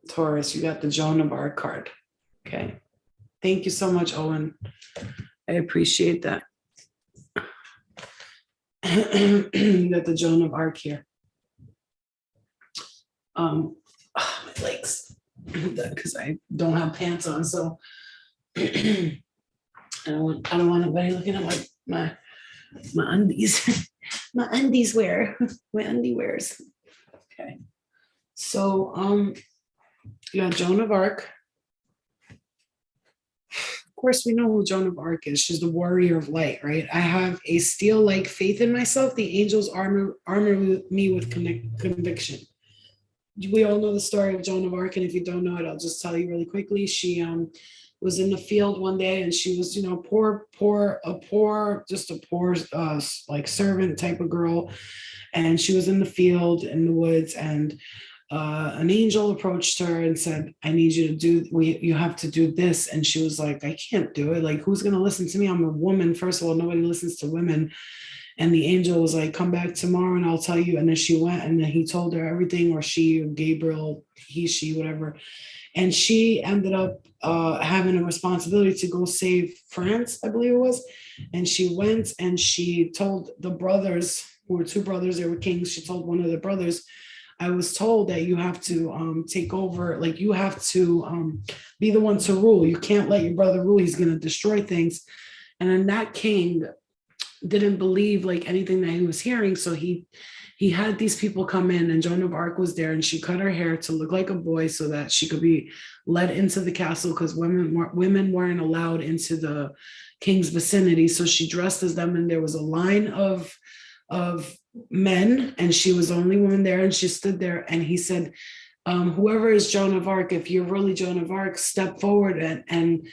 Taurus, you got the Joan of Arc card. Okay. Thank you so much, Owen. I appreciate that. You got the Joan of Arc here. My legs, because I don't have pants on, so I don't want anybody looking at my undies, my undies wear, my undie wears. Okay, so you got Joan of Arc. Of course, we know who Joan of Arc is. She's the warrior of light, right? I have a steel-like faith in myself. The angels armor me with conviction. We all know the story of Joan of Arc, and if you don't know it, I'll just tell you really quickly. She was in the field one day, and she was, just a poor like servant type of girl, and she was in the field in the woods, and an angel approached her and said, I need you to you have to do this. And she was like, I can't do it. Like, who's going to listen to me? I'm a woman. First of all, nobody listens to women. And the angel was like, come back tomorrow and I'll tell you. And then she went and then he told her everything, or she, or Gabriel, he, she, whatever. And she ended up having a responsibility to go save France, I believe it was. And she went and she told the brothers, who were two brothers, they were kings. She told one of the brothers, I was told that you have to take over, like you have to be the one to rule. You can't let your brother rule. He's going to destroy things. And then that king didn't believe like anything that he was hearing. So he had these people come in, and Joan of Arc was there, and she cut her hair to look like a boy so that she could be led into the castle, because women weren't allowed into the king's vicinity. So she dressed as them, and there was a line of men, and she was the only woman there, and she stood there, and he said, whoever is Joan of Arc, if you're really Joan of Arc, step forward and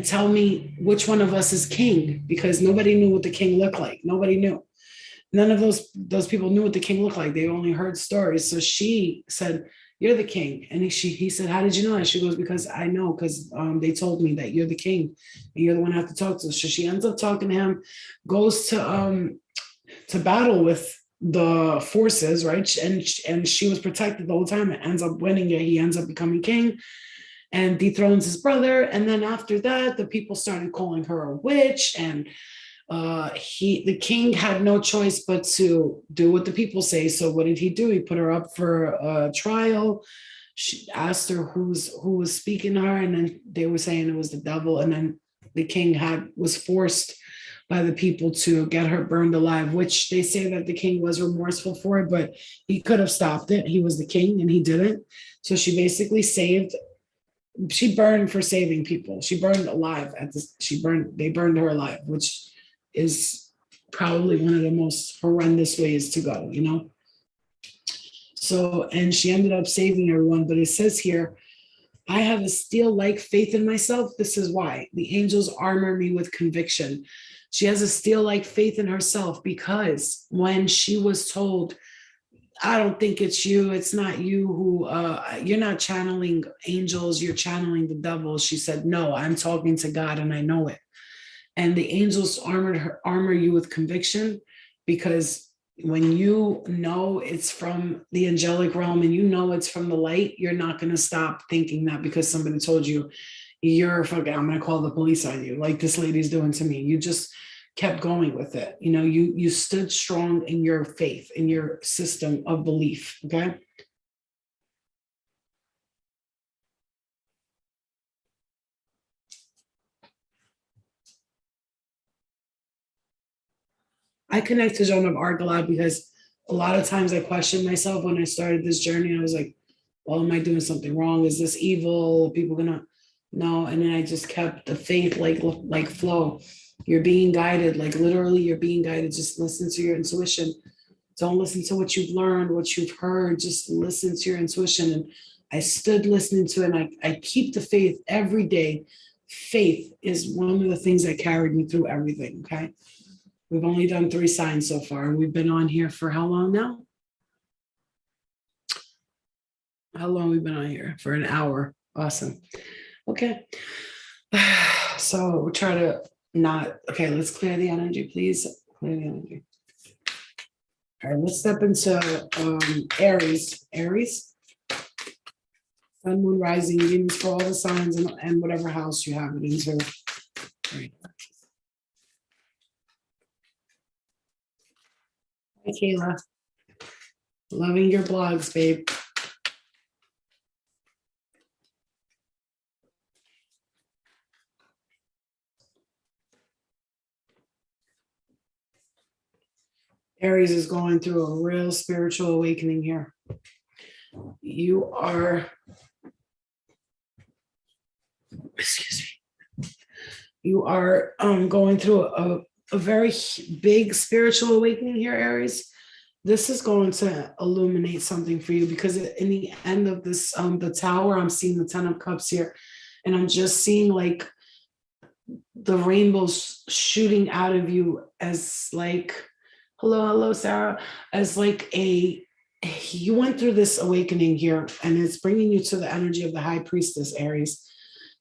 tell me which one of us is king, because nobody knew what the king looked like. Nobody knew. None of those people knew what the king looked like. They only heard stories. So she said, you're the king. And he said, how did you know that? She goes, because I know, because they told me that you're the king and you're the one I have to talk to. So she ends up talking to him, goes to battle with the forces, right? And she was protected the whole time, and ends up winning it. He ends up becoming king and dethrones his brother. And then after that, the people started calling her a witch, and the king had no choice but to do what the people say. So what did he do? He put her up for a trial. She asked her who was speaking to her, and then they were saying it was the devil. And then the king was forced by the people to get her burned alive, which they say that the king was remorseful for it, but he could have stopped it. He was the king and he didn't. So she basically she burned for saving people. She burned alive they burned her alive, which is probably one of the most horrendous ways to go, you know? So, and she ended up saving everyone, but it says here, I have a steel-like faith in myself. This is why the angels armor me with conviction. She has a steel-like faith in herself, because when she was told, I don't think it's you, it's not you who, you're not channeling angels, you're channeling the devil. She said, no, I'm talking to God and I know it. And the angels armor you with conviction, because when you know it's from the angelic realm and you know it's from the light, you're not going to stop thinking that because somebody told you you're fucking, I'm going to call the police on you, like this lady's doing to me. You just kept going with it. You know, you stood strong in your faith, in your system of belief. Okay. I connect to Joan of Arc a lot because a lot of times I questioned myself when I started this journey. I was like, well, am I doing something wrong? Is this evil? Are people gonna no? And then I just kept the faith like flow. You're being guided, like literally you're being guided. Just listen to your intuition. Don't listen to what you've learned, what you've heard. Just listen to your intuition. And I stood listening to it, and I keep the faith every day. Faith is one of the things that carried me through everything. Okay. We've only done 3 signs so far. We've been on here for how long now? How long we've been on here? For an hour. Awesome. Okay. So we'll try to not, okay, let's clear the energy, please. Clear the energy. All right, let's step into Aries. Aries. Sun, moon, rising, means for all the signs and whatever house you have it into. All right. Hi, Kayla. Loving your blogs, babe. Aries is going through a real spiritual awakening here. You are, excuse me, you are going through a very big spiritual awakening here, Aries. This is going to illuminate something for you, because in the end of this, the tower, I'm seeing the 10 of cups here, and I'm just seeing like the rainbows shooting out of you as like, hello, Sarah, as like you went through this awakening here, and it's bringing you to the energy of the high priestess, Aries.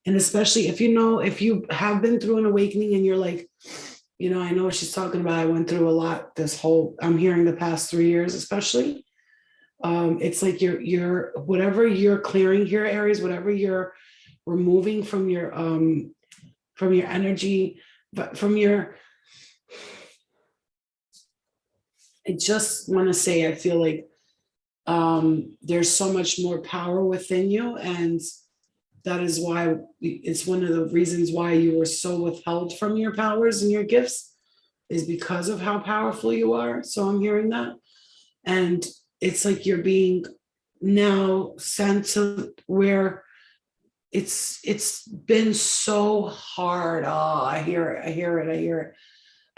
And especially if you have been through an awakening and you're like, I know what she's talking about. I went through a lot I'm hearing the past 3 years, especially. It's like you're whatever you're clearing here, Aries, whatever you're removing from your energy, but I just want to say, I feel like there's so much more power within you, and that is why it's one of the reasons why you were so withheld from your powers and your gifts, is because of how powerful you are. So I'm hearing that. And it's like you're being now sent to where it's been so hard. Oh, I hear it, I hear it, I hear it.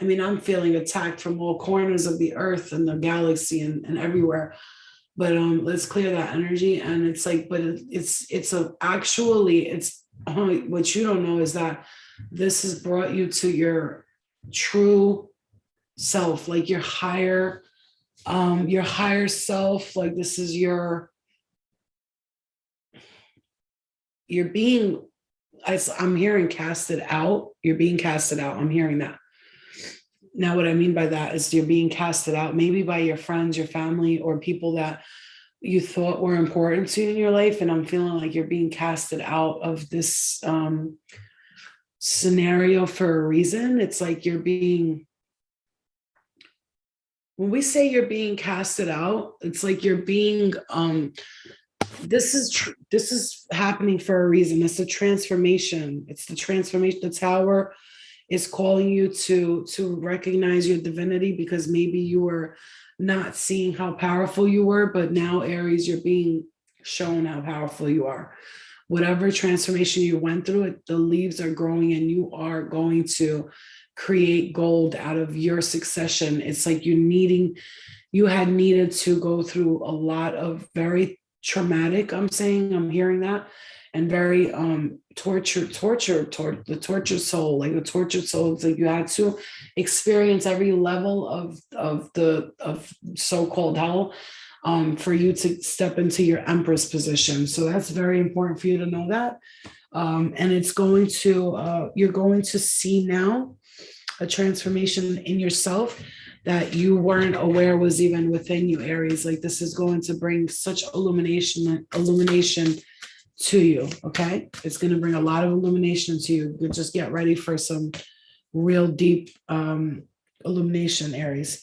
I mean, I'm feeling attacked from all corners of the earth and the galaxy and everywhere. But let's clear that energy. And it's like, but it's what you don't know is that this has brought you to your true self, like your higher self. Like this is you're being, I'm hearing casted out. You're being casted out. I'm hearing that. Now, what I mean by that is you're being casted out, maybe by your friends, your family, or people that you thought were important to you in your life. And I'm feeling like you're being casted out of this scenario for a reason. It's like when we say you're being casted out, it's like you're being, this is happening for a reason. It's a transformation. It's the transformation. The tower is calling you to recognize your divinity, because maybe you were not seeing how powerful you were, but now, Aries, you're being shown how powerful you are. Whatever transformation you went through, the leaves are growing, and you are going to create gold out of your succession. It's like you had needed to go through a lot of very traumatic, I'm hearing that, and very the tortured soul, like the tortured soul. It's like you had to experience every level of so-called hell for you to step into your Empress position. So that's very important for you to know that. And it's going to, you're going to see now a transformation in yourself that you weren't aware was even within you, Aries. Like this is going to bring such illumination to you. Okay. It's going to bring a lot of illumination to you. You just get ready for some real deep illumination, Aries.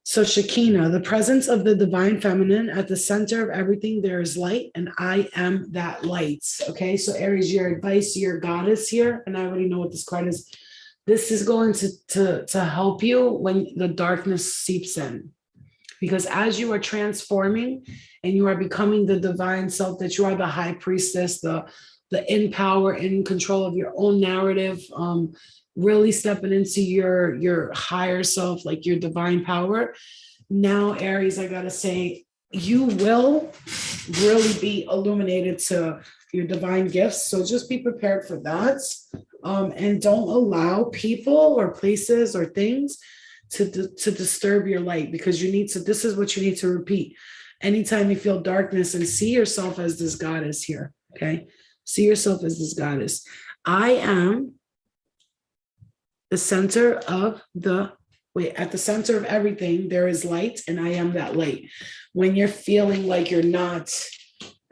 So Shekinah, the presence of the divine feminine at the center of everything, there is light, and I am that light. Okay. So Aries, your advice, your goddess here, and I already know what this card is. This is going to help you when the darkness seeps in. Because as you are transforming and you are becoming the divine self that you are, the high priestess, the in power, in control of your own narrative, really stepping into your higher self, like your divine power. Now, Aries, I gotta say, you will really be illuminated to your divine gifts. So just be prepared for that. And don't allow people or places or things to disturb your light, because this is what you need to repeat. Anytime you feel darkness, and see yourself as this goddess here, okay? See yourself as this goddess. I am the center of at the center of everything, there is light, and I am that light. When you're feeling like you're not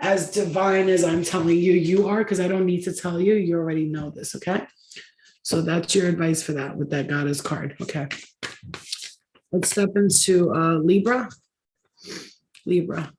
as divine as I'm telling you you are, because I don't need to tell you, you already know this, okay? So that's your advice for that with that goddess card, okay? Let's step into Libra. Libra.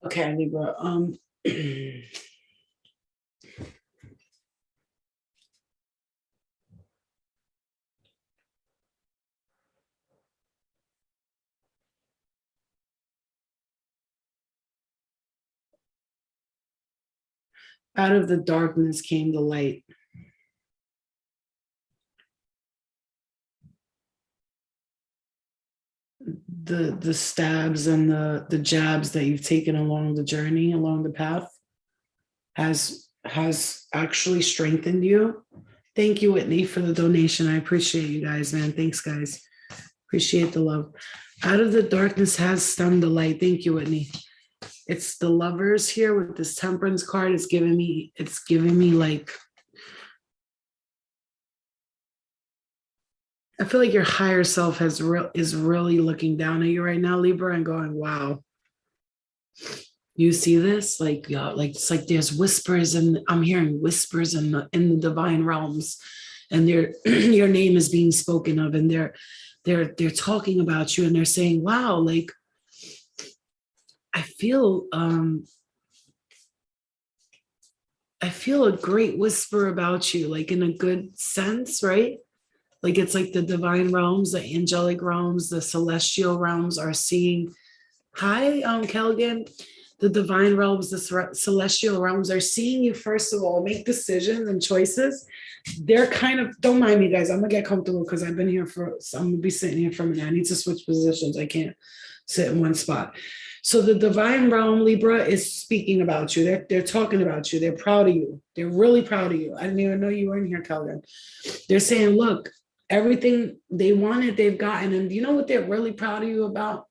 Okay, Libra. Out of the darkness came the light. The stabs and the jabs that you've taken along the journey, along the path, has actually strengthened you. Thank you, Whitney, for the donation. I appreciate you guys, man. Thanks, guys. Appreciate the love. Out of the darkness has stemmed the light. Thank you, Whitney. It's the lovers here with this temperance card. It's giving me like, I feel like your higher self is really looking down at you right now, Libra, and going, wow. You see this? Like, yeah, like it's like there's whispers, and I'm hearing whispers in the divine realms, and your name is being spoken of, and they're talking about you, and they're saying, wow, like I feel a great whisper about you, like in a good sense, right? Like it's like the divine realms, the angelic realms, the celestial realms are seeing. Hi, Kelgan. The divine realms, the celestial realms are seeing you, first of all, make decisions and choices. They're kind of, don't mind me, guys. I'm going to get comfortable because I've been here I'm going to be sitting here for a minute. I need to switch positions. I can't sit in one spot. So the divine realm, Libra, is speaking about you. They're talking about you. They're proud of you. They're really proud of you. I didn't even know you were in here, Kelgan. They're saying, look, everything they wanted, they've gotten. And you know what they're really proud of you about?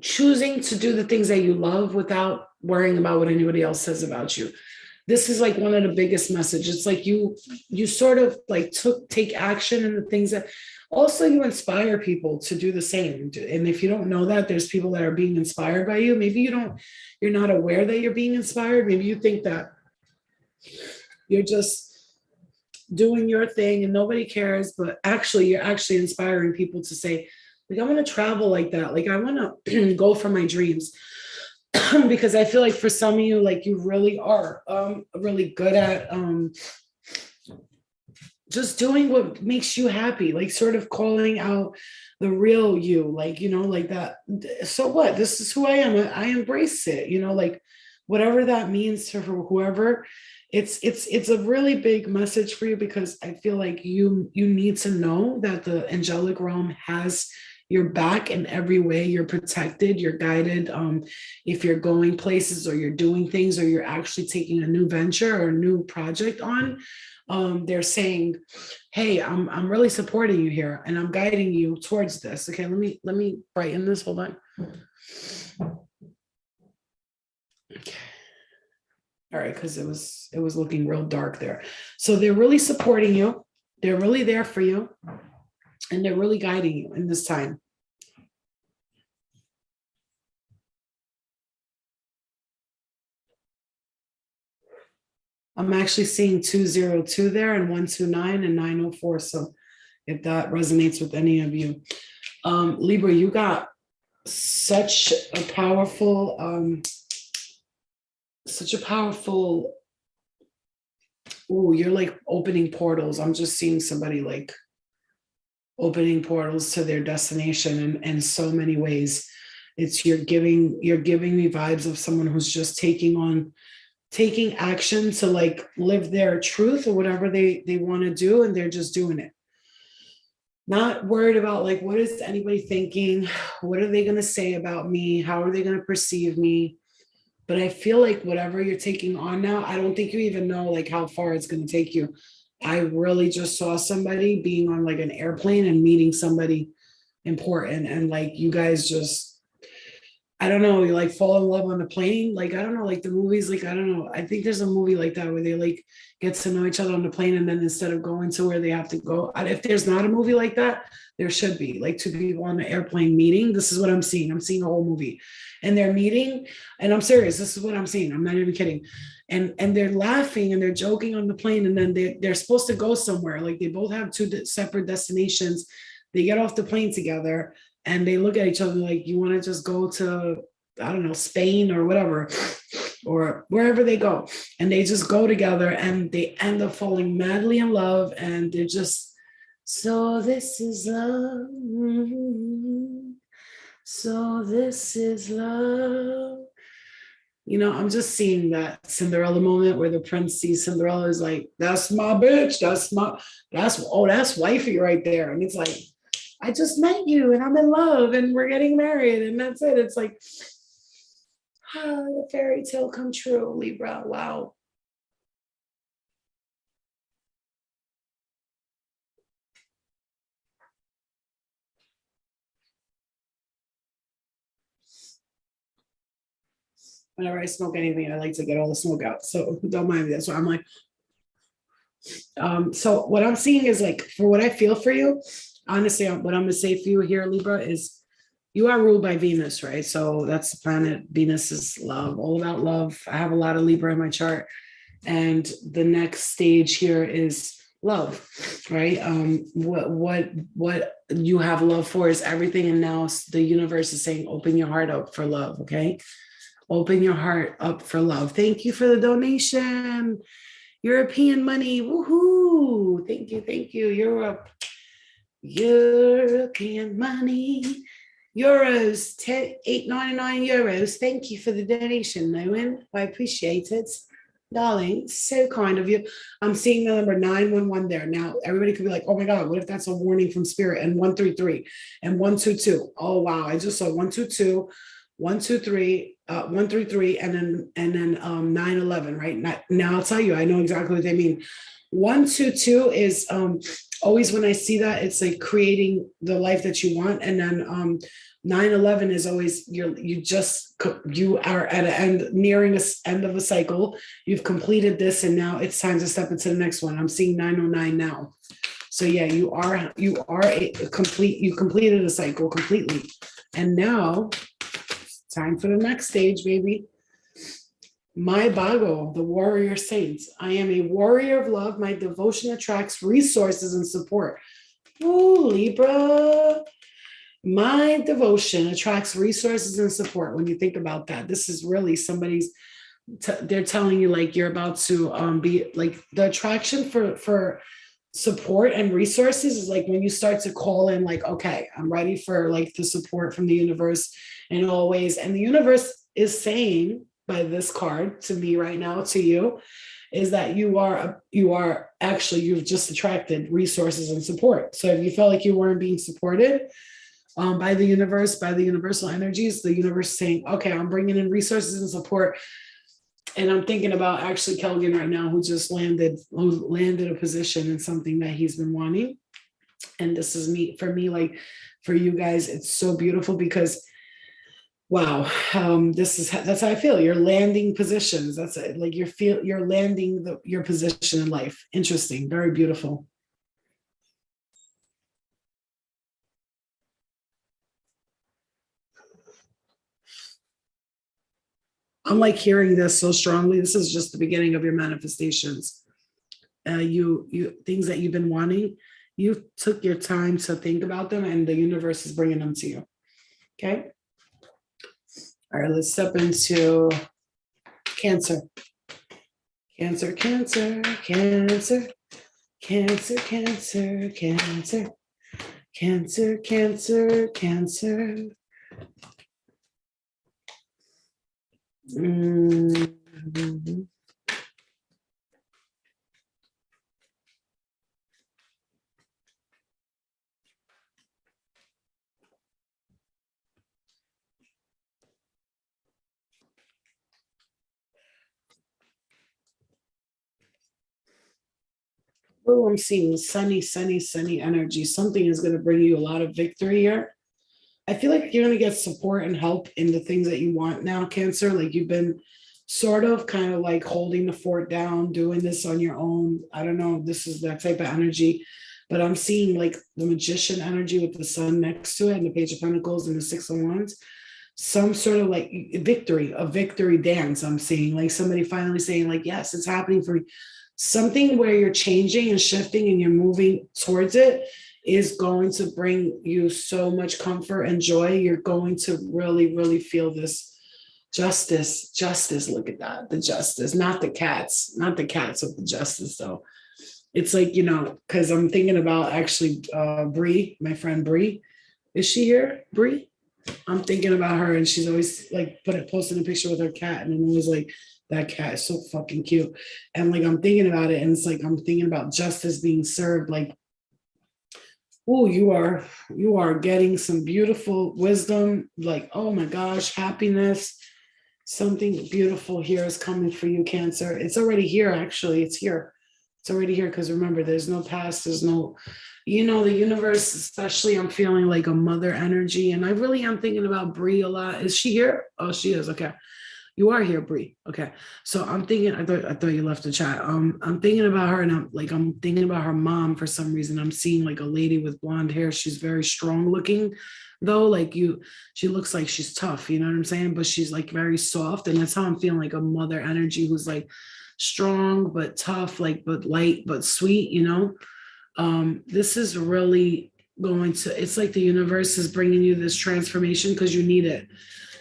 Choosing to do the things that you love without worrying about what anybody else says about you. This is like one of the biggest messages. It's like you sort of like take action in the things that also you inspire people to do the same. And if you don't know that, there's people that are being inspired by you. Maybe you're not aware that you're being inspired. Maybe you think that you're just doing your thing and nobody cares, but actually you're actually inspiring people to say, like, I want to travel like that. Like, I want to go for my dreams. Because I feel like for some of you, like you really are really good at just doing what makes you happy, like sort of calling out the real you, like, you know, like that. So what? This is who I am. I embrace it, you know, like whatever that means to whoever. It's a really big message for you, because I feel like you need to know that the angelic realm has your back in every way. You're protected, you're guided. If you're going places or you're doing things or you're actually taking a new venture or a new project on, they're saying, hey, I'm really supporting you here and I'm guiding you towards this. Okay, let me brighten this. Hold on. Okay. All right, because it was looking real dark there. So they're really supporting you. They're really there for you. And they're really guiding you in this time. I'm actually seeing 202 there and 129 and 904. So if that resonates with any of you, Libra, you got such a powerful, you're like opening portals. I'm just seeing somebody like opening portals to their destination in so many ways. You're giving me vibes of someone who's just taking action to like live their truth or whatever they want to do, and they're just doing it. Not worried about like, what is anybody thinking? What are they going to say about me? How are they going to perceive me? But I feel like whatever you're taking on now, I don't think you even know like how far it's going to take you. I really just saw somebody being on like an airplane and meeting somebody important, and like you guys just, I don't know, you like fall in love on the plane. Like, I don't know, like the movies, like, I don't know. I think there's a movie like that where they like get to know each other on the plane, and then instead of going to where they have to go, if there's not a movie like that, there should be like two people on the airplane meeting. This is what I'm seeing. I'm seeing a whole movie and they're meeting, and I'm serious. This is what I'm seeing. I'm not even kidding. And they're laughing and they're joking on the plane, and then they're supposed to go somewhere. Like they both have two separate destinations. They get off the plane together, and they look at each other like, you want to just go to, I don't know, Spain or whatever, or wherever they go. And they just go together and they end up falling madly in love. And they're just, so this is love. So this is love. You know, I'm just seeing that Cinderella moment where the prince sees Cinderella is like, that's my bitch. That's wifey right there. And it's like, I just met you and I'm in love and we're getting married and that's it. It's like, the fairy tale come true, Libra. Wow. Whenever I smoke anything, I like to get all the smoke out. So don't mind me. That's why I'm like, so what I'm seeing is like, for what I feel for you, honestly, what I'm gonna say for you here, Libra, is you are ruled by Venus, right? So that's the planet. Venus is love, all about love. I have a lot of Libra in my chart. And the next stage here is love, right? What you have love for is everything. And now the universe is saying, open your heart up for love, okay? Open your heart up for love. Thank you for the donation. European money, woohoo! Thank you, thank you. European money. Euros, 8.99 euros. Thank you for the donation, Noan. I appreciate it. Darling, so kind of you. I'm seeing the number 911 there. Now, everybody could be like, oh my God, what if that's a warning from spirit? And 133 and 122. Oh, wow. I just saw 122, 123, 133, and then 911, right? Now I'll tell you, I know exactly what they mean. 122 is always when I see that, it's like creating the life that you want. And then 911 is always you are at an end, nearing end of a cycle. You've completed this, and now it's time to step into the next one. I'm seeing 909 now. So yeah, you completed a cycle completely. And now time for the next stage, baby. My Bago, the warrior saint. I am a warrior of love. My devotion attracts resources and support. Oh, Libra. My devotion attracts resources and support. When you think about that, this is really somebody's, they're telling you like you're about to be like, the attraction for support and resources is like when you start to call in like, okay, I'm ready for like the support from the universe and always. And the universe is saying by this card to me right now, to you, is that you've just attracted resources and support. So if you felt like you weren't being supported by the universe, by the universal energies, the universe saying, okay, I'm bringing in resources and support. And I'm thinking about actually Kelgan right now, who landed a position in something that he's been wanting. And this is like for you guys, it's so beautiful because wow, that's how I feel. You're landing positions. That's it. Like you're landing your position in life. Interesting, very beautiful. I'm like hearing this so strongly. This is just the beginning of your manifestations. You things that you've been wanting, you took your time to think about them, and the universe is bringing them to you. Okay. All right, let's step into Cancer. Cancer, Cancer, Cancer, Cancer, Cancer, Cancer, Cancer, Cancer, Cancer. Mm-hmm. Oh, I'm seeing sunny, sunny, sunny energy. Something is going to bring you a lot of victory here. I feel like you're going to get support and help in the things that you want now, Cancer. Like you've been sort of kind of like holding the fort down, doing this on your own. I don't know. This is that type of energy. But I'm seeing like the magician energy with the sun next to it and the Page of Pentacles and the Six of Wands. Some sort of like a victory dance. I'm seeing like somebody finally saying like, yes, it's happening for you. Something where you're changing and shifting and you're moving towards it is going to bring you so much comfort and joy. You're going to really, really feel this justice. Look at that. The justice, not the cats, not the cats of the justice though. It's like, because I'm thinking about actually Bree, my friend Bree. Is she here, Bree? I'm thinking about her, and she's always like posting a picture with her cat, and I'm always like, that cat is so fucking cute. And like I'm thinking about it, and it's like I'm thinking about justice being served. Like, oh, you are getting some beautiful wisdom. Like, oh my gosh, happiness. Something beautiful here is coming for you, Cancer. It's already here, actually. It's here. It's already here, because remember, there's no past, there's no, the universe, especially I'm feeling like a mother energy. And I really am thinking about Bree a lot. Is she here? Oh, she is. Okay. You are here, Bree. Okay. So I'm thinking, I thought you left the chat. I'm thinking about her, and I'm thinking about her mom for some reason. I'm seeing like a lady with blonde hair. She's very strong looking though. She looks like she's tough, you know what I'm saying? But she's like very soft. And that's how I'm feeling, like a mother energy who's like strong, but tough, like, but light, but sweet, this is really it's like the universe is bringing you this transformation because you need it.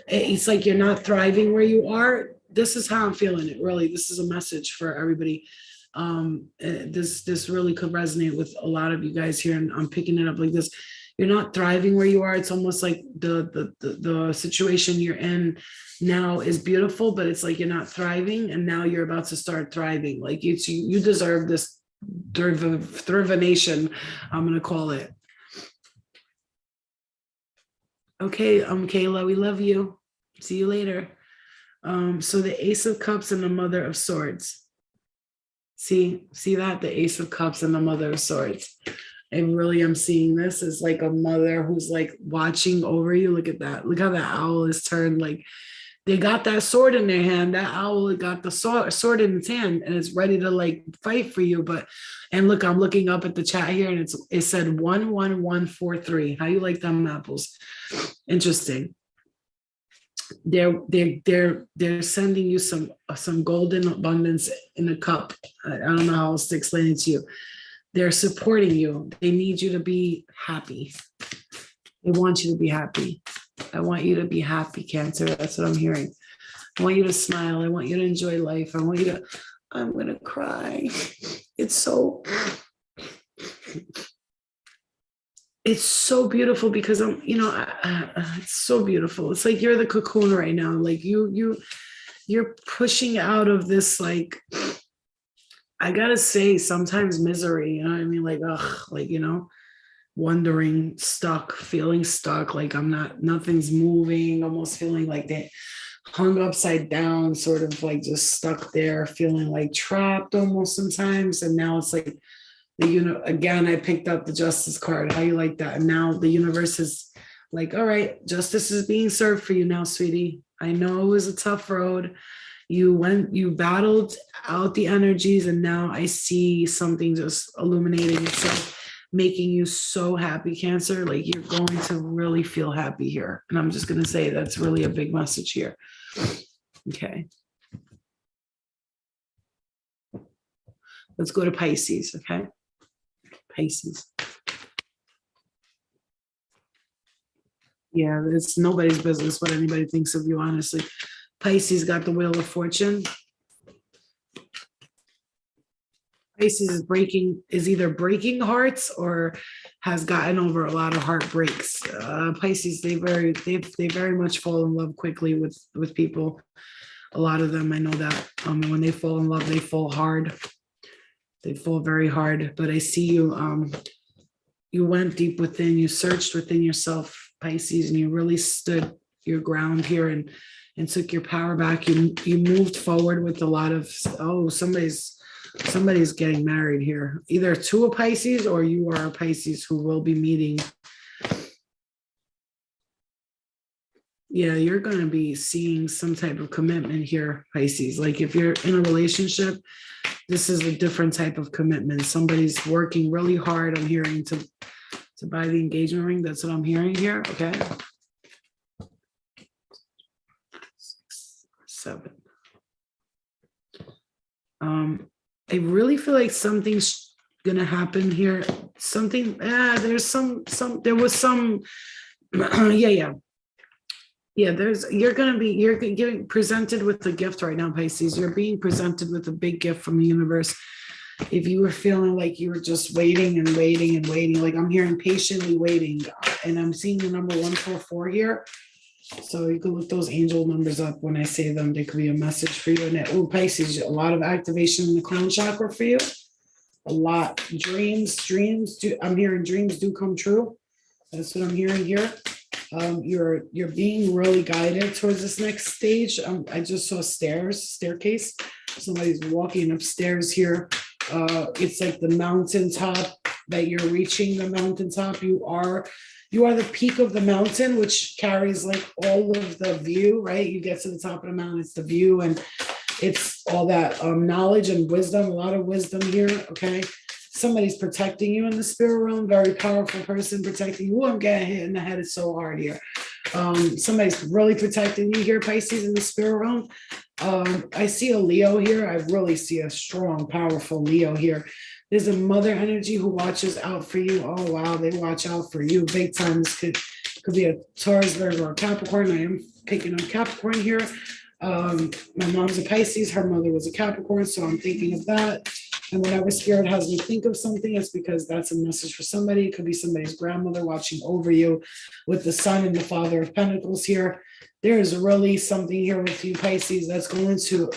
It's like you're not thriving where you are. This is how I'm feeling it. Really, this is a message for everybody. This really could resonate with a lot of you guys here, and I'm picking it up like this. You're not thriving where you are. It's almost like the situation you're in now is beautiful, but it's like you're not thriving, and now you're about to start thriving. Like you deserve this thrivination, I'm gonna call it. Okay, Kayla, we love you. See you later. So the Ace of Cups and the Mother of Swords. See that? The Ace of Cups and the Mother of Swords. I really am seeing this as like a mother who's like watching over you. Look at that. Look how that owl is turned. Like they got that sword in their hand. That owl got the sword in its hand, and it's ready to like fight for you. And look, I'm looking up at the chat here, and it said 11143. How you like them apples? Interesting. They're sending you some golden abundance in a cup. I don't know how else to explain it to you. They're supporting you. They need you to be happy. They want you to be happy. I want you to be happy, Cancer. That's what I'm hearing. I want you to smile. I want you to enjoy life. I'm going to cry. It's so beautiful because it's so beautiful. It's like you're the cocoon right now. Like you're pushing out of this, like, I gotta say, sometimes misery, you know what I mean? Like, wondering, feeling stuck, like nothing's moving, almost feeling like they hung upside down, sort of like just stuck there, feeling like trapped almost sometimes. And now it's like, again, I picked up the Justice card. How you like that? And now the universe is like, all right, justice is being served for you now, sweetie. I know it was a tough road. You battled out the energies, and now I see something just illuminating itself, making you so happy, Cancer. Like you're going to really feel happy here. And I'm just going to say that's really a big message here. Okay. Let's go to Pisces, okay? Pisces. Yeah, it's nobody's business what anybody thinks of you, honestly. Pisces got the Wheel of Fortune. Pisces is either breaking hearts or has gotten over a lot of heartbreaks. Pisces, they very much fall in love quickly with people. A lot of them, I know that. When they fall in love, they fall hard. They fall very hard. But I see you. You went deep within. You searched within yourself, Pisces, and you really stood your ground here and took your power back. You moved forward with a lot of, somebody's getting married here, either to a Pisces or you are a Pisces who will be meeting. Yeah, you're going to be seeing some type of commitment here, Pisces. Like if you're in a relationship, this is a different type of commitment. Somebody's working really hard. I'm hearing to buy the engagement ring. That's what I'm hearing here. Okay. 6, 7. I really feel like something's gonna happen here. Something, there was some, you're getting presented with a gift right now, Pisces. You're being presented with a big gift from the universe. If you were feeling like you were just waiting and waiting and waiting, like I'm hearing patiently waiting, and I'm seeing the number 144 here. So you can look those angel numbers up when I say them. They could be a message for you. And Pisces, a lot of activation in the crown chakra for you. A lot. I'm hearing dreams do come true. That's what I'm hearing here. You're being really guided towards this next stage. I just saw staircase. Somebody's walking upstairs here. It's like the mountaintop that you're reaching. The mountaintop. You are the peak of the mountain, which carries like all of the view, right? You get to the top of the mountain, it's the view, and it's all that knowledge and wisdom, a lot of wisdom here, okay? Somebody's protecting you in the spirit realm, very powerful person protecting you. I'm getting hit in the head, it's so hard here. Somebody's really protecting you here, Pisces, in the spirit realm. I see a Leo here. I really see a strong, powerful Leo here. There's a mother energy who watches out for you. Oh, wow. They watch out for you big time. This could be a Taurus, Virgo, or Capricorn. I am picking up Capricorn here. My mom's a Pisces. Her mother was a Capricorn. So I'm thinking of that. And whenever spirit has me think of something, it's because that's a message for somebody. It could be somebody's grandmother watching over you with the Sun and the Father of Pentacles here. There is really something here with you, Pisces, that's going to,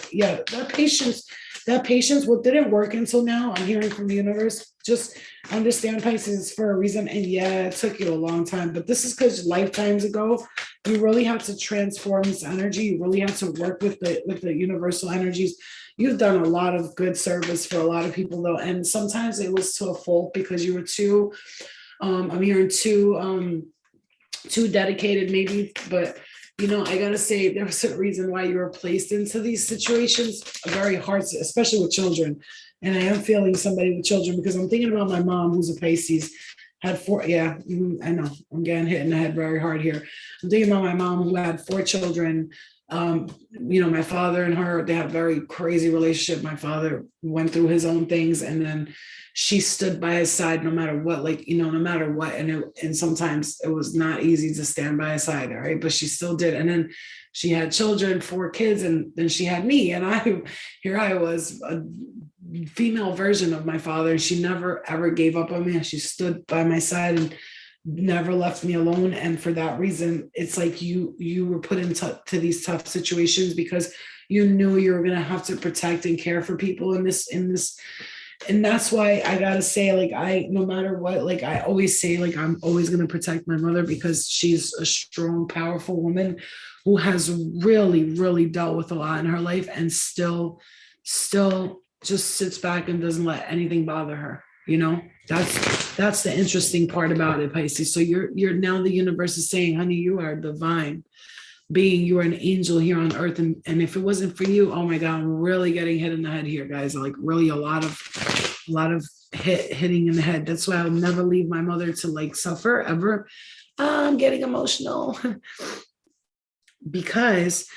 that patience, what didn't work until now, I'm hearing from the universe, just understand, Pisces, for a reason. And yeah, it took you a long time, but this is because lifetimes ago, you really have to transform this energy. You really have to work with the universal energies. You've done a lot of good service for a lot of people though. And sometimes it was to a fault because you were too, I'm hearing too dedicated maybe, but I gotta say, there's a reason why you were placed into these situations, very hard, especially with children. And I am feeling somebody with children because I'm thinking about my mom, who's a Pisces, had 4. Yeah, I know I'm getting hit in the head very hard here. I'm thinking about my mom who had 4 children. My father and her, they had a very crazy relationship. My father went through his own things, and then she stood by his side no matter what, no matter what. And sometimes it was not easy to stand by his side, right? But she still did. And then she had children, 4 kids, and then she had me. And I was a female version of my father. She never, ever gave up on me. She stood by my side and never left me alone. And for that reason, it's like you were put into these tough situations because you knew you were going to have to protect and care for people in this. And that's why I gotta say, no matter what, I always say, I'm always gonna protect my mother because she's a strong, powerful woman who has really, really dealt with a lot in her life and still just sits back and doesn't let anything bother her. That's the interesting part about it, Pisces. So you're now, the universe is saying, honey, you are divine being, you are an angel here on earth. And if it wasn't for you, oh my God, I'm really getting hit in the head here, guys. Really a lot of hitting in the head. That's why I'll never leave my mother to suffer ever. I'm getting emotional because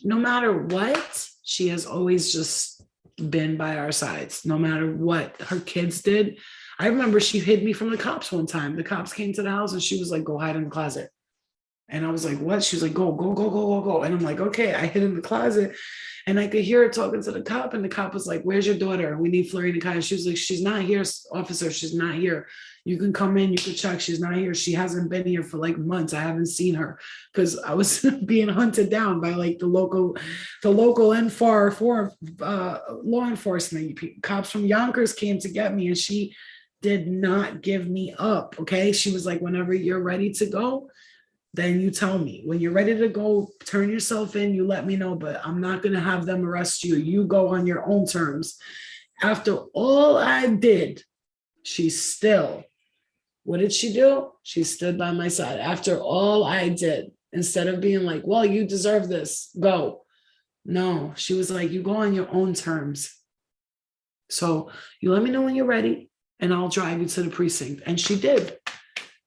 no matter what, she has always just been by our sides, no matter what her kids did. I remember she hid me from the cops one time. The cops came to the house and she was like, go hide in the closet. And I was like, what? She was like, go. And I'm like, okay. I hid in the closet and I could hear her talking to the cop. And the cop was like, where's your daughter? We need Florina Kai. And she was like, she's not here, officer. She's not here. You can come in, you can check. She's not here. She hasn't been here for months. I haven't seen her because I was being hunted down by the local law enforcement. Cops from Yonkers came to get me and she did not give me up. Okay. She was like, whenever you're ready to go, then you tell me. When you're ready to go, turn yourself in, you let me know, but I'm not going to have them arrest you. You go on your own terms. After all I did, what did she do? She stood by my side. After all I did, instead of being like, well, you deserve this, go. No, she was like, you go on your own terms. So you let me know when you're ready and I'll drive you to the precinct. And she did.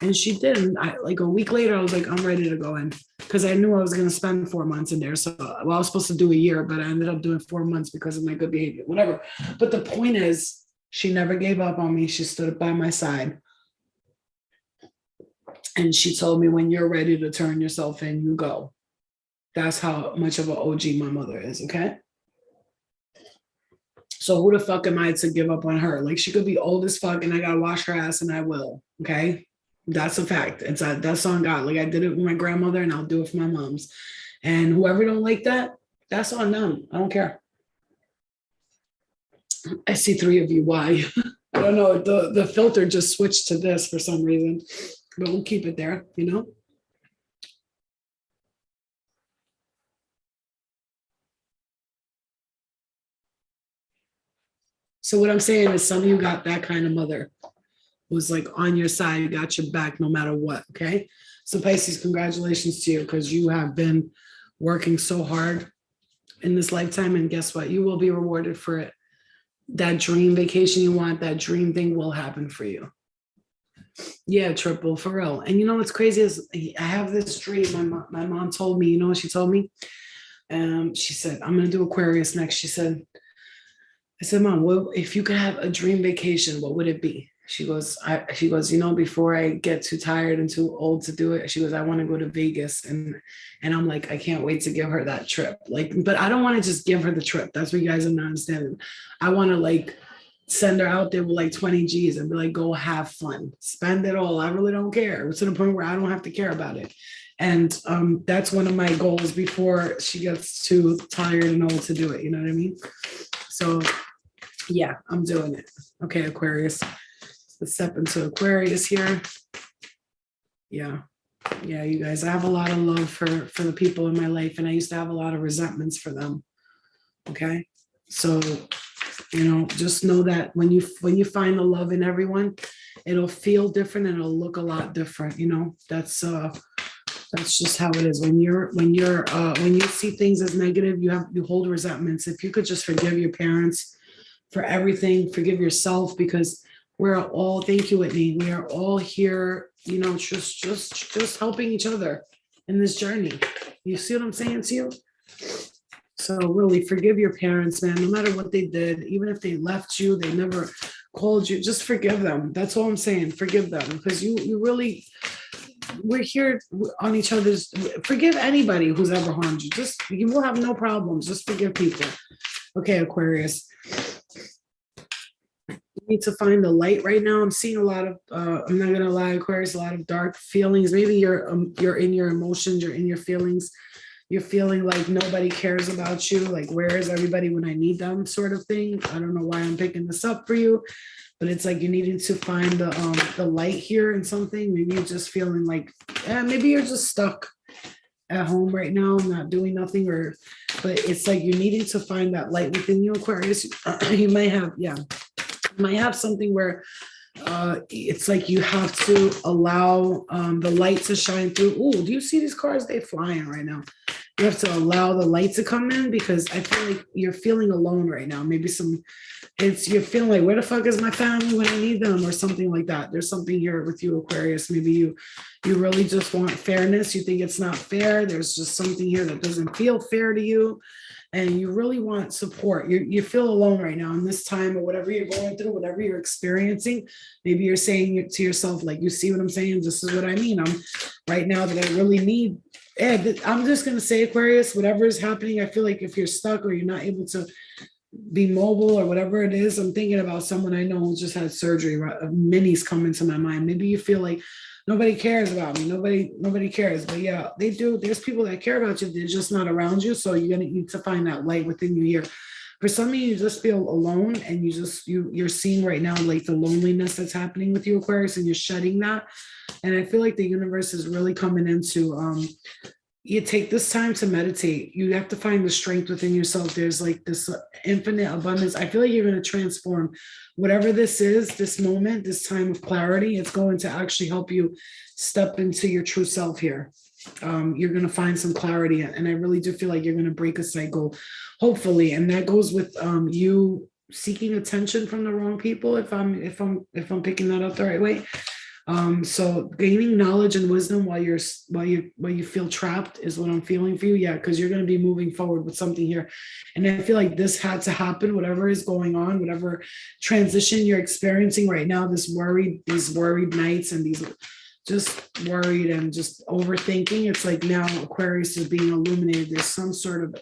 And a week later, I was like, I'm ready to go in because I knew I was going to spend 4 months in there. So, I was supposed to do a year, but I ended up doing 4 months because of my good behavior, whatever. But the point is, She never gave up on me. She stood by my side. And she told me, when you're ready to turn yourself in, you go. That's how much of an OG my mother is, okay? So who the fuck am I to give up on her? Like, she could be old as fuck and I gotta wash her ass and I will, okay? That's a fact. That's on God. Like, I did it with my grandmother and I'll do it for my moms. And whoever don't like that, that's on them. I don't care. I see 3 of you. Why? I don't know. The filter just switched to this for some reason, but we'll keep it there, you know? So what I'm saying is, some of you got that kind of mother who's like on your side, got your back no matter what, okay? So Pisces, congratulations to you, because you have been working so hard in this lifetime, and guess what? You will be rewarded for it. That dream vacation you want, that dream thing will happen for you. Yeah, triple, for real. And you know what's crazy is, I have this dream. My mom told me, you know what she told me? She said, I'm going to do Aquarius next. I said, Mom, well, if you could have a dream vacation, what would it be? She goes, you know, before I get too tired and too old to do it, she goes, I want to go to Vegas. And I'm like, I can't wait to give her that trip. Like, but I don't want to just give her the trip. That's what you guys are not understanding. I want to like send her out there with like 20 G's and be like, go have fun, spend it all. I really don't care. It's to the point where I don't have to care about it. And that's one of my goals before she gets too tired and old to do it. You know what I mean? So yeah, I'm doing it. Okay, Aquarius. Let's step into Aquarius here. Yeah, you guys, I have a lot of love for the people in my life, and I used to have a lot of resentments for them. Okay, so you know, just know that when you find the love in everyone, it'll feel different and it'll look a lot different. You know, that's just how it is. When you see things as negative, you hold resentments. If you could just forgive your parents for everything, forgive yourself, because we're all, thank you, Whitney. We are all here, you know, just helping each other in this journey. You see what I'm saying to you? So really forgive your parents, man, no matter what they did, even if they left you, they never called you, just forgive them. That's all I'm saying. Forgive them, because you really, we're here on each other's, forgive anybody who's ever harmed you. You will have no problems. Just forgive people. Okay, Aquarius. Need to find the light right now. I'm seeing a lot of I'm not gonna lie, Aquarius, a lot of dark feelings. Maybe you're in your emotions, you're in your feelings, you're feeling like nobody cares about you, like where is everybody when I need them, sort of thing. I don't know why I'm picking this up for you, but it's like you needed to find the light here in something. Maybe you're just feeling like maybe you're just stuck at home right now, not doing nothing, but it's like you needing to find that light within you, Aquarius. You might have something where it's like you have to allow the light to shine through. Oh, do you see these cars? They're flying right now. You have to allow the light to come in, because I feel like you're feeling alone right now. Maybe you're feeling like, where the fuck is my family when I need them, or something like that. There's something here with you, Aquarius. Maybe you really just want fairness. You think it's not fair. There's just something here that doesn't feel fair to you. And you really want support. You feel alone right now in this time, or whatever you're going through, whatever you're experiencing. Maybe you're saying to yourself, like, you see what I'm saying? This is what I mean. I'm right now that I really need. I'm just going to say, Aquarius, whatever is happening, I feel like if you're stuck or you're not able to be mobile or whatever it is, I'm thinking about someone I know who just had surgery. Minis come into my mind. Maybe you feel like nobody cares about me. Nobody cares. But yeah, they do. There's people that care about you. They're just not around you. So you're going to need to find that light within you here. For some of you just feel alone, and you're seeing right now like the loneliness that's happening with you, Aquarius, and you're shedding that. And I feel like the universe is really coming into you take this time to meditate. You have to find the strength within yourself. There's like this infinite abundance. I feel like you're going to transform whatever this is, this moment, this time of clarity. It's going to actually help you step into your true self here. You're going to find some clarity, and I really do feel like you're going to break a cycle, hopefully. And that goes with you seeking attention from the wrong people. If I'm picking that up the right way. So gaining knowledge and wisdom while you feel trapped is what I'm feeling for you. Yeah, because you're going to be moving forward with something here. And I feel like this had to happen, whatever is going on, whatever transition you're experiencing right now, these worried nights and these just worried and just overthinking. It's like now Aquarius is being illuminated. There's some sort of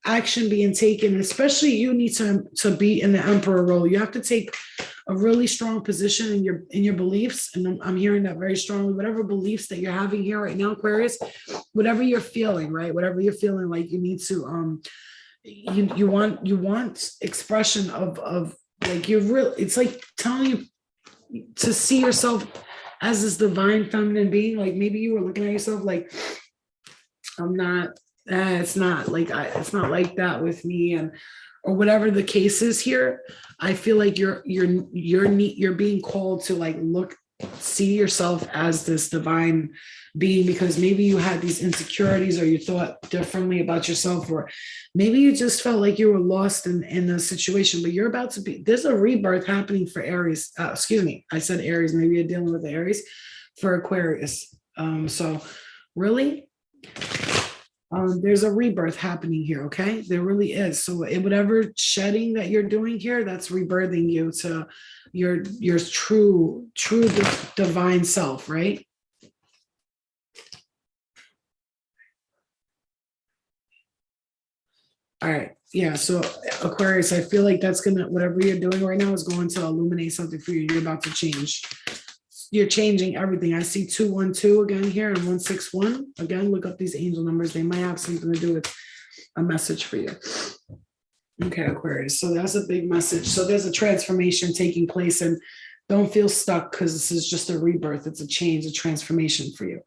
action being taken, especially you need to be in the emperor role. You have to take a really strong position in your beliefs, and I'm hearing that very strongly. Whatever beliefs that you're having here right now, Aquarius, whatever you're feeling, right, whatever you're feeling like you need to you want expression of like you're real. It's like telling you to see yourself as this divine feminine being. Like maybe you were looking at yourself like, I'm not it's not like it's not like that with me, and or whatever the case is here. I feel like you're being called to like see yourself as this divine being, because maybe you had these insecurities or you thought differently about yourself, or maybe you just felt like you were lost in a situation, but you're about to be, there's a rebirth happening for Aries. Excuse me, I said Aries, maybe you're dealing with the Aries for Aquarius. So really, there's a rebirth happening here, okay? There really is. So whatever shedding that you're doing here, that's rebirthing you to your true divine self, right? All right. Yeah. So Aquarius, I feel like that's gonna, whatever you're doing right now is going to illuminate something for you. You're about to change. You're changing everything. I see 212 again here and 161. Again, look up these angel numbers. They might have something to do with a message for you. Okay, Aquarius. So that's a big message. So there's a transformation taking place, and don't feel stuck, because this is just a rebirth. It's a change, a transformation for you.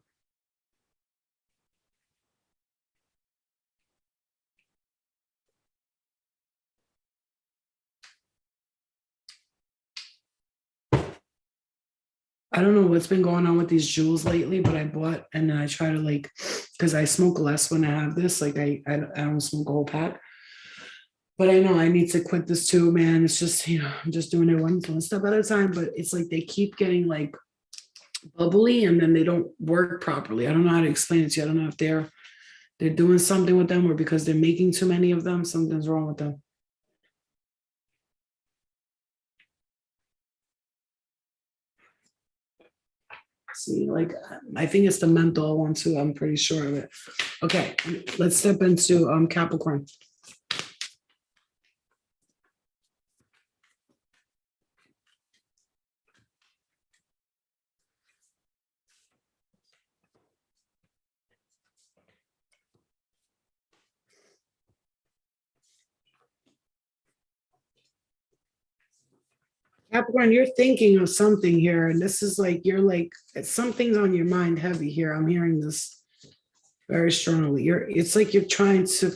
I don't know what's been going on with these jewels lately, but I bought, and then I try to like, because I smoke less when I have this, like I don't smoke a whole pack, but I know I need to quit this too, man. It's just, I'm just doing it one step at a time, but it's like they keep getting like bubbly and then they don't work properly. I don't know how to explain it to you. I don't know if they're doing something with them, or because they're making too many of them, something's wrong with them. See, like, I think it's the mental one too. I'm pretty sure of it. Okay, let's step into Capricorn. Capricorn, you're thinking of something here, and this is like something's on your mind heavy here. I'm hearing this very strongly. It's like you're trying to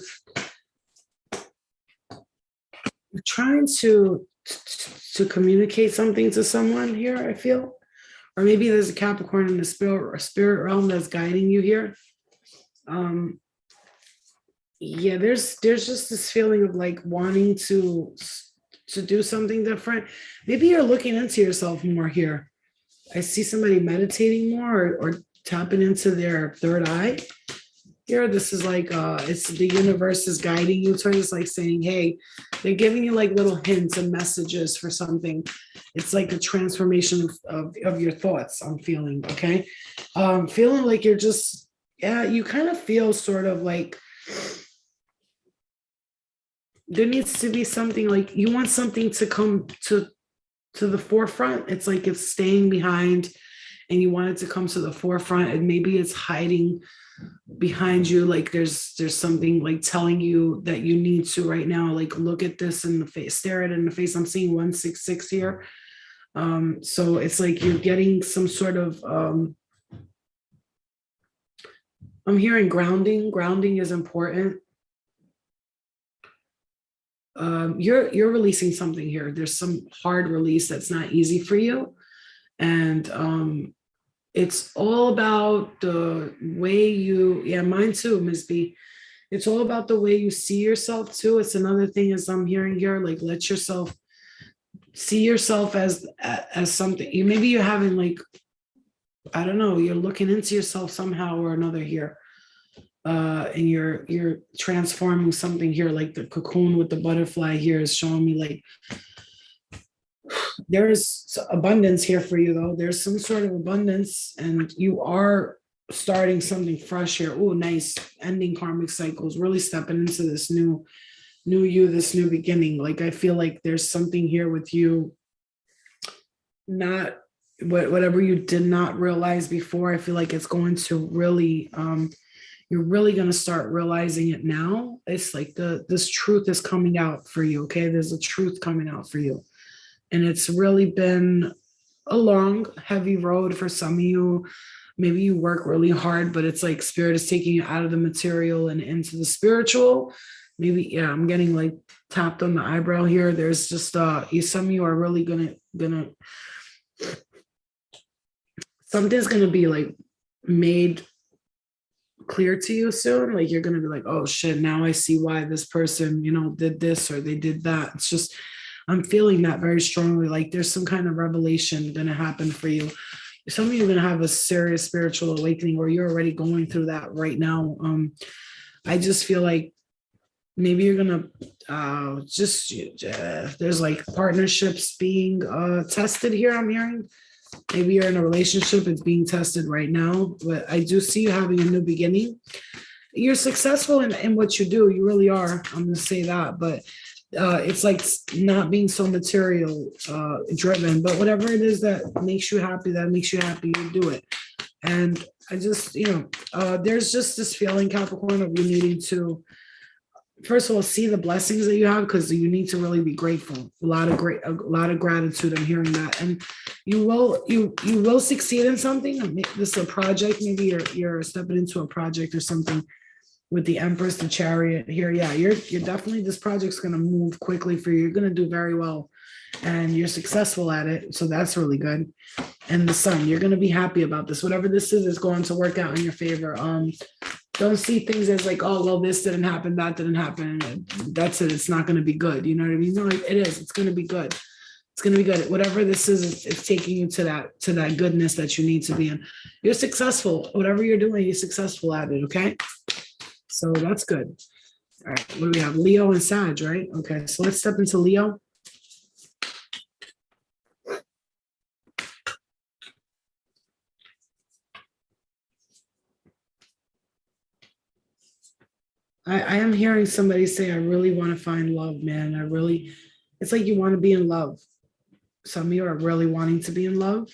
communicate something to someone here, I feel. Or maybe there's a Capricorn in the spirit realm that's guiding you here. Yeah, there's just this feeling of like wanting to do something different. Maybe you're looking into yourself more here. I see somebody meditating more, or tapping into their third eye here. This is like it's the universe is guiding you towards, it's like saying, hey, they're giving you like little hints and messages for something. It's like a transformation of your thoughts, I'm feeling. Okay. Feeling like you're just, yeah, you kind of feel sort of like there needs to be something, like you want something to come to the forefront. It's like it's staying behind and you want it to come to the forefront, and maybe it's hiding behind you. Like there's something like telling you that you need to right now, like look at this in the face, stare at it in the face. I'm seeing 166 here. So it's like you're getting some sort of I'm hearing grounding. Grounding is important. You're releasing something here. There's some hard release that's not easy for you. And it's all about the way you, yeah, mine too, Ms. B. It's all about the way you see yourself too. It's another thing as I'm hearing here, like let yourself see yourself as something. Maybe you're having like I don't know, you're looking into yourself somehow or another here. And you're transforming something here, like the cocoon with the butterfly here is showing me like there's abundance here for you though. There's some sort of abundance and you are starting something fresh here. Oh, nice. Ending karmic cycles, really stepping into this new you, this new beginning. Like I feel like there's something here with you, not whatever you did not realize before. I feel like it's going to really you're really going to start realizing it now. It's like this truth is coming out for you. Okay, there's a truth coming out for you, and it's really been a long, heavy road for some of you. Maybe you work really hard, but it's like spirit is taking you out of the material and into the spiritual. Maybe, yeah, I'm getting like tapped on the eyebrow here. There's just some of you are really gonna something's gonna be like made clear to you soon. Like you're gonna be like, oh shit, now I see why this person, did this or they did that. It's just I'm feeling that very strongly. Like there's some kind of revelation gonna happen for you. Some of you are gonna have a serious spiritual awakening, or you're already going through that right now. I just feel like maybe you're gonna there's like partnerships being tested here. I'm hearing maybe you're in a relationship, it's being tested right now, but I do see you having a new beginning. You're successful in what you do, you really are. I'm gonna say that, but it's like not being so material driven, but whatever it is that makes you happy, you do it. And I just, there's just this feeling, Capricorn, of you needing to first of all see the blessings that you have, because you need to really be grateful. A lot of gratitude. I'm hearing that, and you will succeed in something. This is a project. Maybe you're stepping into a project or something with the Empress, the Chariot here. Yeah, you're definitely, this project's going to move quickly for you. You're going to do very well, and you're successful at it. So that's really good. And the Sun, you're going to be happy about this. Whatever this is going to work out in your favor. Don't see things as like, oh, well, this didn't happen, that didn't happen. That's it. It's not going to be good. You know what I mean? No, it is. It's going to be good. It's going to be good. Whatever this is, it's taking you to that goodness that you need to be in. You're successful. Whatever you're doing, you're successful at it. Okay. So that's good. All right. What do we have? Leo and Sag, right? Okay. So let's step into Leo. I am hearing somebody say, I really want to find love, man. It's like you want to be in love. Some of you are really wanting to be in love.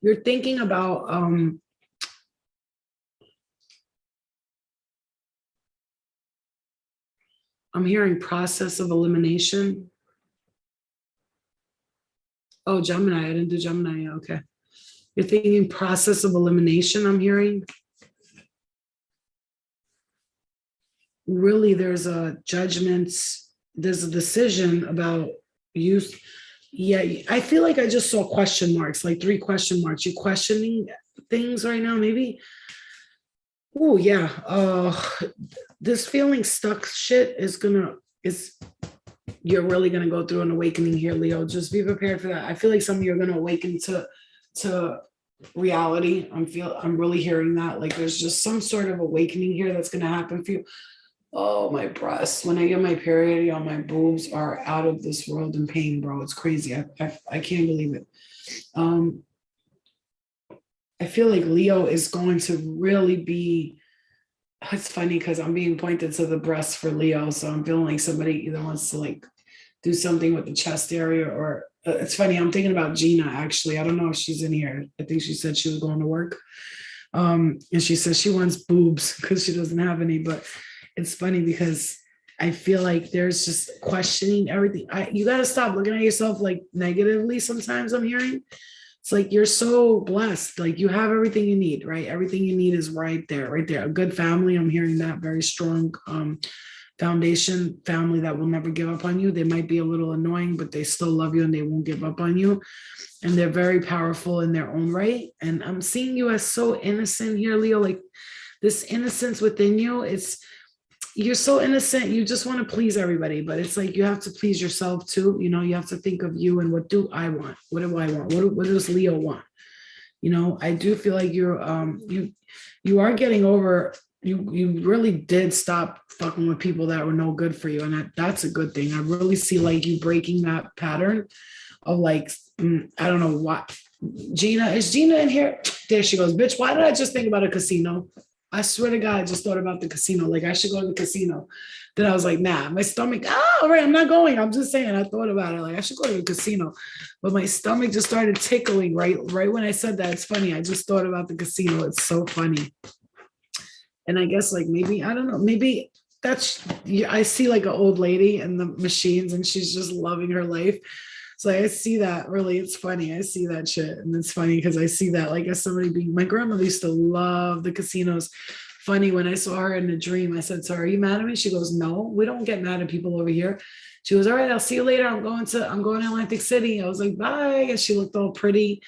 You're thinking about, I'm hearing process of elimination. Oh, Gemini, I didn't do Gemini. Okay. You're thinking process of elimination, I'm hearing. Really, there's a judgment, there's a decision about you. Yeah, I feel like I just saw question marks, like 3 question marks. You're questioning things right now, maybe. Oh, yeah. This feeling stuck shit you're really gonna go through an awakening here, Leo. Just be prepared for that. I feel like some of you are gonna awaken to reality. I'm really hearing that. Like there's just some sort of awakening here that's gonna happen for you. Oh, my breasts. When I get my period, my boobs are out of this world in pain, bro. It's crazy. I can't believe it. I feel like Leo is going to really be, it's funny because I'm being pointed to the breast for Leo. So I'm feeling like somebody either wants to like do something with the chest area, or it's funny. I'm thinking about Gina, actually. I don't know if she's in here. I think she said she was going to work. And she says she wants boobs because she doesn't have any, but it's funny because I feel like there's just questioning everything. You got to stop looking at yourself like negatively sometimes, I'm hearing. It's like you're so blessed. Like you have everything you need, right? Everything you need is right there, right there. A good family, I'm hearing that, very strong foundation, family that will never give up on you. They might be a little annoying, but they still love you and they won't give up on you. And they're very powerful in their own right. And I'm seeing you as so innocent here, Leo, like this innocence within you. you're so innocent. You just want to please everybody, but it's like you have to please yourself too. You know, you have to think of you and what do I want? What do I want? What does Leo want? You know, I do feel like you are getting over. You really did stop fucking with people that were no good for you, and that's a good thing. I really see like you breaking that pattern of like I don't know what. Gina, is Gina in here? There she goes. Bitch, why did I just think about a casino? I swear to God, I just thought about the casino. Like I should go to the casino. Then I was like, nah, my stomach, all right, I'm not going. I'm just saying, I thought about it. Like I should go to the casino. But my stomach just started tickling right when I said that. It's funny. I just thought about the casino. It's so funny. And I guess like maybe, I don't know, maybe that's, I see like an old lady in the machines and she's just loving her life. So I see that really, it's funny. I see that shit. And it's funny because I see that like as somebody being, my grandmother used to love the casinos. Funny, when I saw her in a dream, I said, so are you mad at me? She goes, no, we don't get mad at people over here. She goes, all right, I'll see you later. I'm going to Atlantic City. I was like, bye. And she looked all pretty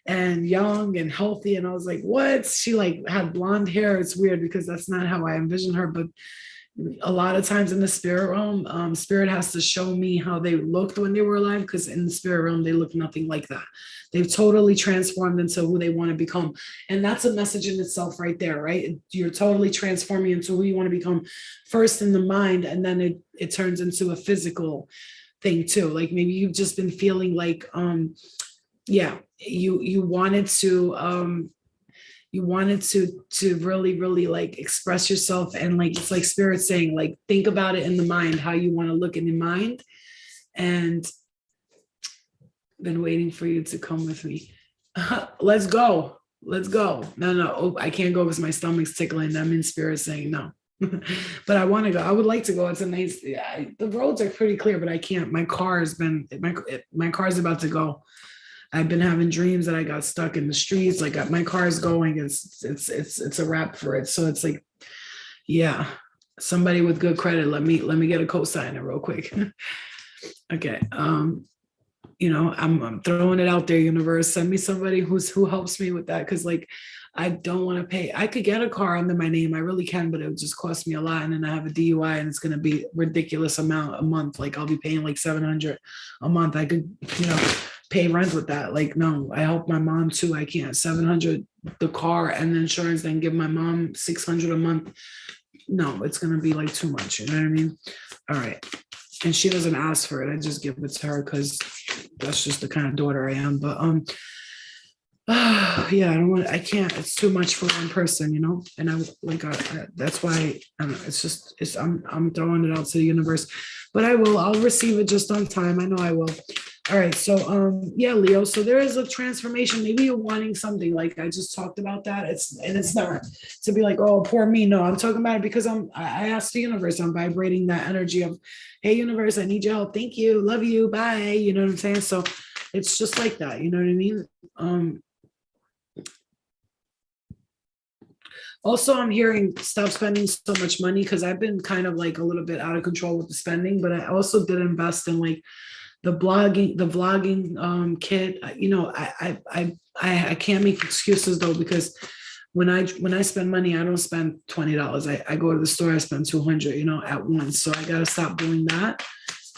and young and healthy. And I was like, what? She like had blonde hair. It's weird because that's not how I envision her. But a lot of times in the spirit realm, spirit has to show me how they looked when they were alive, because in the spirit realm, they look nothing like that. They've totally transformed into who they want to become. And that's a message in itself right there, right? You're totally transforming into who you want to become first in the mind, and then it turns into a physical thing too. Like maybe you've just been feeling like, you wanted to really like express yourself, and like it's like spirit saying like think about it in the mind, how you want to look in the mind, and been waiting for you to come with me. Let's go no oh, I can't go because my stomach's tickling. I'm in spirit saying no. But I want to go. I would like to go. It's a nice, the roads are pretty clear, but I can't. My car's about to go. I've been having dreams that I got stuck in the streets. Like my car's going. It's a wrap for it. So it's like, yeah, somebody with good credit. Let me get a cosigner real quick. Okay. I'm throwing it out there, universe. Send me somebody who helps me with that. Cause like, I don't want to pay. I could get a car under my name. I really can, but it would just cost me a lot. And then I have a DUI and it's going to be ridiculous amount a month. Like I'll be paying like $700 a month. I could, pay rent with that. Like, no, I help my mom too. I can't. $700 the car and the insurance, then give my mom $600 a month. No, it's going to be like too much. You know what I mean? All right. And she doesn't ask for it. I just give it to her because that's just the kind of daughter I am. But, yeah, I can't, it's too much for one person, and that's why I'm throwing it out to the universe, but I'll receive it just on time. I know I will. All right. So, yeah, Leo. So there is a transformation. Maybe you're wanting something like I just talked about that. It's not to be like, oh, poor me. No, I'm talking about it because I asked the universe, I'm vibrating that energy of, hey, universe, I need your help. Thank you. Love you. Bye. You know what I'm saying? So it's just like that. You know what I mean? Also, I'm hearing stop spending so much money because I've been kind of like a little bit out of control with the spending, but I also did invest in like the vlogging kit. I can't make excuses though, because when I spend money, I don't spend $20. I go to the store, I spend $200, at once. So I got to stop doing that.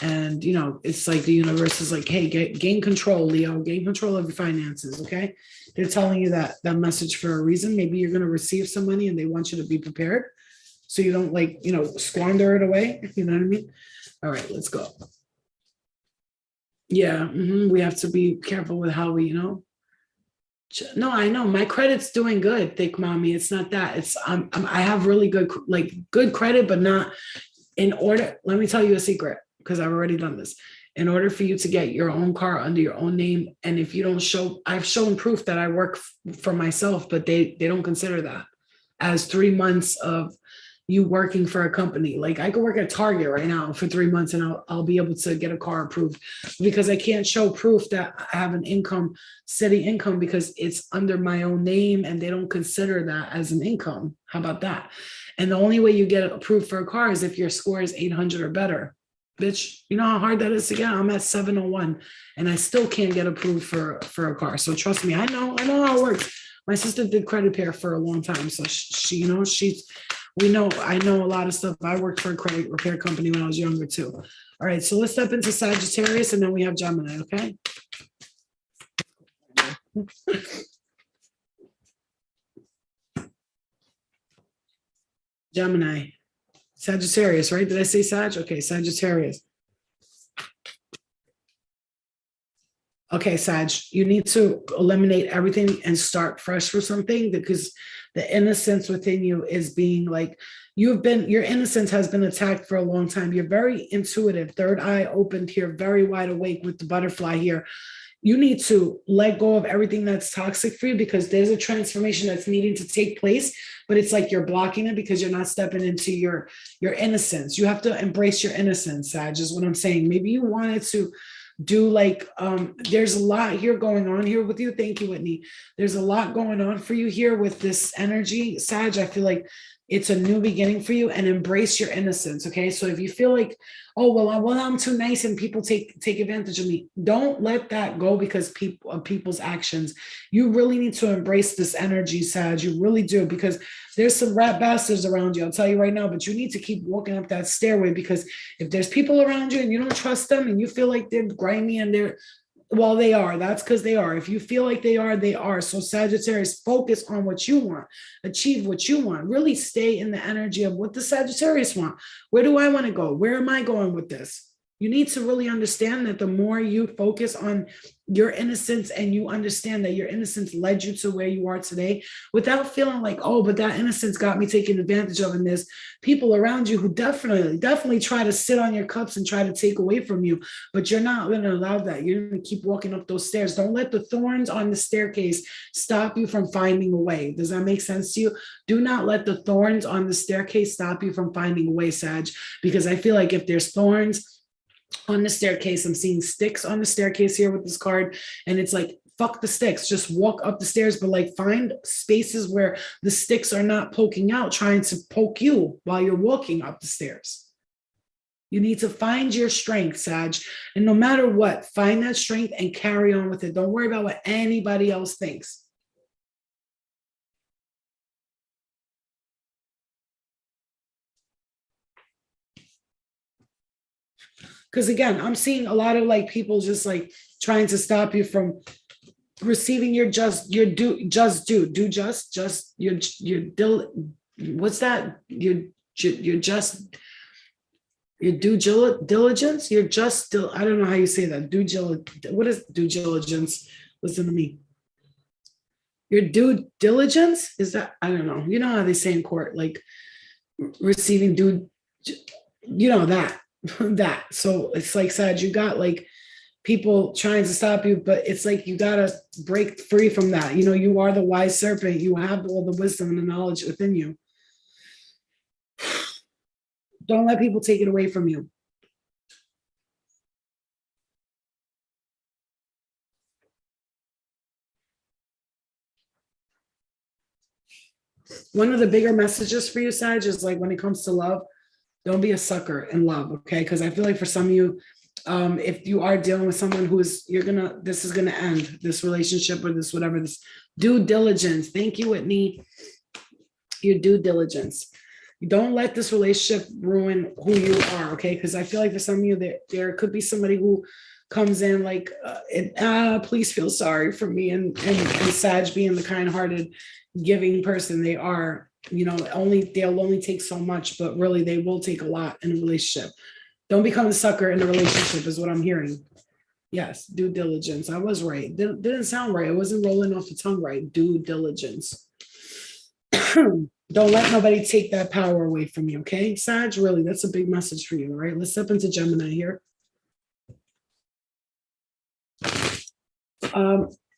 And, it's like the universe is like, hey, gain control, Leo, gain control of your finances. Okay. They're telling you that message for a reason. Maybe you're going to receive some money and they want you to be prepared. So you don't squander it away. You know what I mean? All right, let's go. Yeah. We have to be careful with how we, No, I know my credit's doing good. Thick mommy. It's not that. It's I have really good credit, but not in order. Let me tell you a secret, because I've already done this. In order for you to get your own car under your own name, and if you don't I've shown proof that I work for myself, but they don't consider that as 3 months of you working for a company. Like I could work at Target right now for 3 months and I'll be able to get a car approved, because I can't show proof that I have an steady income, because it's under my own name and they don't consider that as an income. How about that? And the only way you get approved for a car is if your score is 800 or better. Bitch, you know how hard that is to get? I'm at 701 and I still can't get approved for a car. So trust me, I know how it works. My sister did credit repair for a long time. So she, she's I know a lot of stuff. I worked for a credit repair company when I was younger too. All right, so let's step into Sagittarius and then we have Gemini, okay? Gemini. Sagittarius, right? Did I say Sag? Okay, Sagittarius. Okay, Sag, you need to eliminate everything and start fresh for something, because the innocence within you is being like, your innocence has been attacked for a long time. You're very intuitive, third eye opened here, very wide awake with the butterfly here. You need to let go of everything that's toxic for you, because there's a transformation that's needing to take place, but it's like you're blocking it because you're not stepping into your innocence. You have to embrace your innocence, Sag, is what I'm saying. Maybe you wanted to do like, there's a lot here going on here with you. Thank you, Whitney. There's a lot going on for you here with this energy, Sag. I feel like it's a new beginning for you, and embrace your innocence. Okay. So if you feel like, oh, well, I'm too nice and people take advantage of me, don't let that go because people's actions. You really need to embrace this energy, Sag. You really do, because there's some rat bastards around you. I'll tell you right now, but you need to keep walking up that stairway, because if there's people around you and you don't trust them and you feel like they're grimy and they are. That's because they are. If you feel like they are, they are. So Sagittarius, focus on what you want. Achieve what you want. Really stay in the energy of what the Sagittarius want. Where do I want to go? Where am I going with this? You need to really understand that the more you focus on your innocence and you understand that your innocence led you to where you are today, without feeling like, oh, but that innocence got me taken advantage of. And there's people around you who definitely try to sit on your cups and try to take away from you, but you're not going to allow that. You're going to keep walking up those stairs. Don't let the thorns on the staircase stop you from finding a way. Does that make sense to you? Do not let the thorns on the staircase stop you from finding a way, Sag, because I feel like if there's thorns on the staircase, I'm seeing sticks on the staircase here with this card, and it's like, fuck the sticks, just walk up the stairs, but like find spaces where the sticks are not poking out, trying to poke you while you're walking up the stairs. You need to find your strength, Sag, and no matter what, find that strength and carry on with it. Don't worry about what anybody else thinks. Because again, I'm seeing a lot of like people just like trying to stop you from receiving your just your due what's that? Your due diligence. You're just still, I don't know how you say that. What is due diligence? Listen to me. Your due diligence is that, I don't know. You know how they say in court, like receiving due, you know, that. So it's like, Sag, you got like people trying to stop you, but it's like you gotta break free from that. You know, you are the wise serpent. You have all the wisdom and the knowledge within you. Don't let people take it away from you. One of the bigger messages for you, Sag, is like when it comes to love, don't be a sucker in love, okay? Because I feel like for some of you, if you are dealing with someone this is gonna end, this relationship or this whatever, this due diligence. Thank you, Whitney. Your due diligence. Don't let this relationship ruin who you are, okay? Because I feel like for some of you, there could be somebody who comes in like, please feel sorry for me, and Sag being the kind-hearted, giving person they are. You know, they'll only take so much, but really they will take a lot in a relationship. Don't become a sucker in a relationship is what I'm hearing. Yes, due diligence. I was right. Didn't sound right. It wasn't rolling off the tongue right. Due diligence. Don't let nobody take that power away from you, okay? Sag, really, that's a big message for you, all right? Let's step into Gemini here.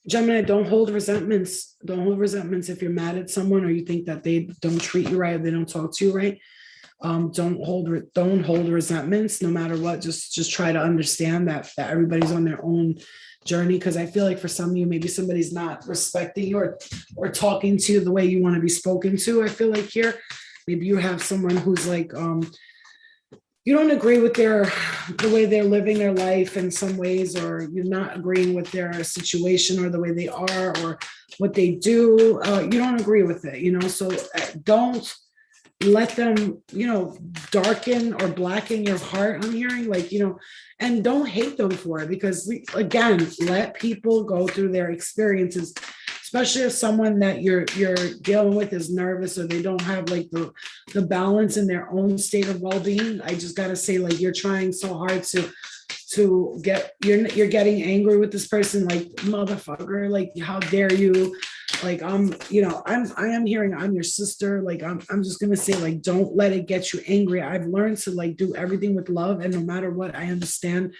Gemini, don't hold resentments. Don't hold resentments if you're mad at someone or you think that they don't treat you right, or they don't talk to you right. Don't hold resentments no matter what. Just try to understand that everybody's on their own journey. Because I feel like for some of you, maybe somebody's not respecting you or talking to you the way you want to be spoken to. I feel like here, maybe you have someone who's like, you don't agree with the way they're living their life in some ways, or you're not agreeing with their situation or the way they are or what they do. You don't agree with it, you know, so don't let them, darken or blacken your heart. I'm hearing like, and don't hate them for it, because again, let people go through their experiences, especially if someone that you're dealing with is nervous, or they don't have like the balance in their own state of well-being. I just got to say, like, you're trying so hard to get, you're getting angry with this person, like, motherfucker, like, how dare you, like, I am hearing I'm your sister, like, I'm just gonna say, like, don't let it get you angry. I've learned to like do everything with love, and no matter what, I understand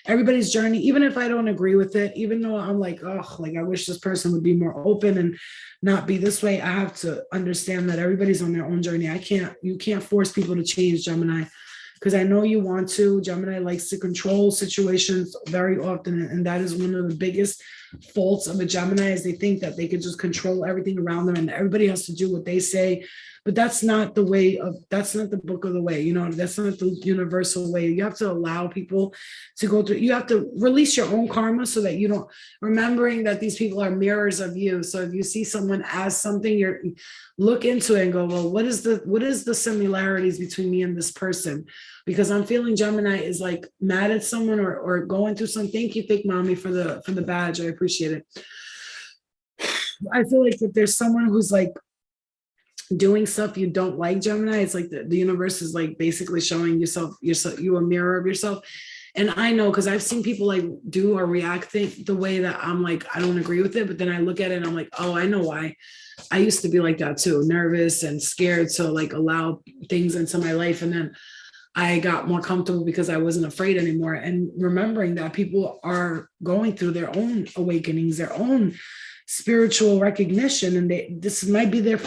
everybody's journey, even if I don't agree with it, even though I'm like, oh, like, I wish this person would be more open and not be this way. I have to understand that everybody's on their own journey. You can't force people to change, Gemini, because I know you want to. Gemini likes to control situations very often, and that is one of the biggest faults of a Gemini, is they think that they could just control everything around them and everybody has to do what they say. But that's not that's not the book of the way, that's not the universal way. You have to allow people to go through, you have to release your own karma, so that you don't, remembering that these people are mirrors of you. So if you see someone as something, you look into it and go, well, what is the similarities between me and this person? Because I'm feeling Gemini is like mad at someone or going through something. Thank you, Thick Mommy, for the badge. I appreciate it. I feel like if there's someone who's like doing stuff you don't like, Gemini, it's like the universe is like basically showing you a mirror of yourself. And I know, because I've seen people like do or react the way that I'm like, I don't agree with it. But then I look at it and I'm like, oh, I know why. I used to be like that too, nervous and scared to like allow things into my life. And then I got more comfortable because I wasn't afraid anymore. And remembering that people are going through their own awakenings, their own spiritual recognition, and this might be their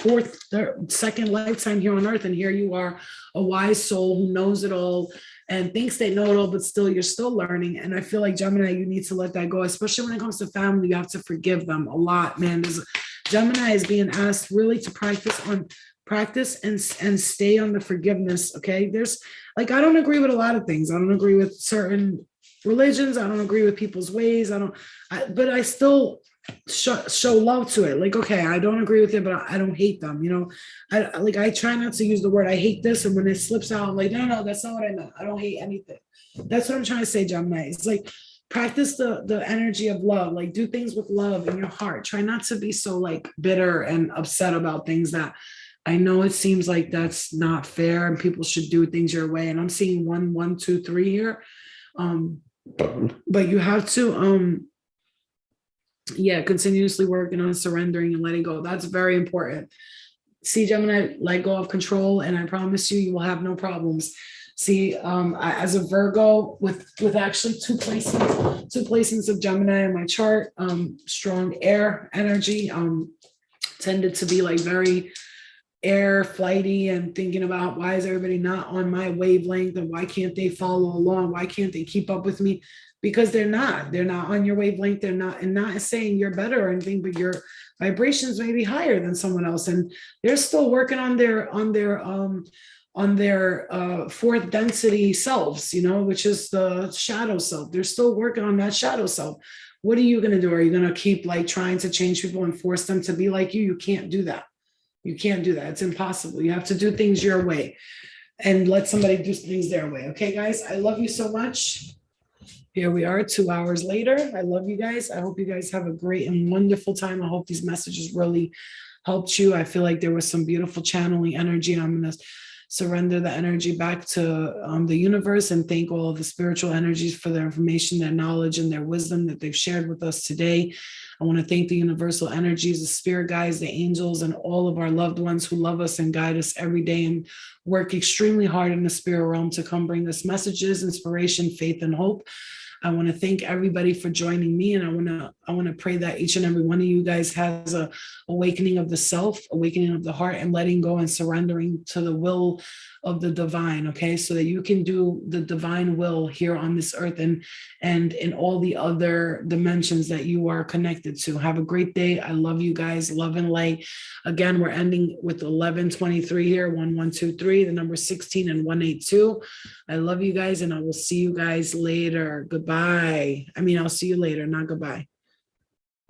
second lifetime here on earth, and here you are, a wise soul who knows it all and thinks they know it all, but still you're still learning. And I feel like, Gemini, you need to let that go, especially when it comes to family. You have to forgive them a lot, man. Gemini is being asked really to practice and stay on the forgiveness. Okay, there's like, I don't agree with a lot of things. I don't agree with certain religions. I don't agree with people's ways. But I still show love to it. Like, okay, I don't agree with it, but I don't hate them. I try not to use the word I hate this, and when it slips out, I'm like, no, that's not what I meant. I don't hate anything. That's what I'm trying to say, Gemini. It's like, practice the energy of love. Like, do things with love in your heart. Try not to be so like bitter and upset about things that I know it seems like that's not fair and people should do things your way. And I'm seeing 1, 1, 2, 3 here. But you have to continuously working on surrendering and letting go. That's very important. See, Gemini, let go of control, and I promise you will have no problems. See, as a Virgo with actually two placements of Gemini in my chart, strong air energy, tended to be like very air flighty and thinking about, why is everybody not on my wavelength, and why can't they follow along? Why can't they keep up with me? Because they're not on your wavelength. They're not, and not saying you're better or anything, but your vibrations may be higher than someone else. And they're still working on their fourth density selves, which is the shadow self. They're still working on that shadow self. What are you going to do? Are you going to keep like trying to change people and force them to be like you? You can't do that. You can't do that. It's impossible. You have to do things your way and let somebody do things their way. Okay, guys, I love you so much. Here we are 2 hours later. I love you guys. I hope you guys have a great and wonderful time. I hope these messages really helped you. I feel like there was some beautiful channeling energy. I'm going to surrender the energy back to the universe and thank all of the spiritual energies for their information, their knowledge, and their wisdom that they've shared with us today. I want to thank the universal energies, the spirit guides, the angels, and all of our loved ones who love us and guide us every day and work extremely hard in the spirit realm to come bring us messages, inspiration, faith, and hope. I want to thank everybody for joining me, and I want to pray that each and every one of you guys has a awakening of the self, awakening of the heart, and letting go and surrendering to the will of the divine. Okay, so that you can do the divine will here on this earth and in all the other dimensions that you are connected to. Have a great day. I love you guys. Love and light. Again, we're ending with 1123 here. 1123. The number 16 and 182. I love you guys, and I will see you guys later. Goodbye. I'll see you later, not goodbye.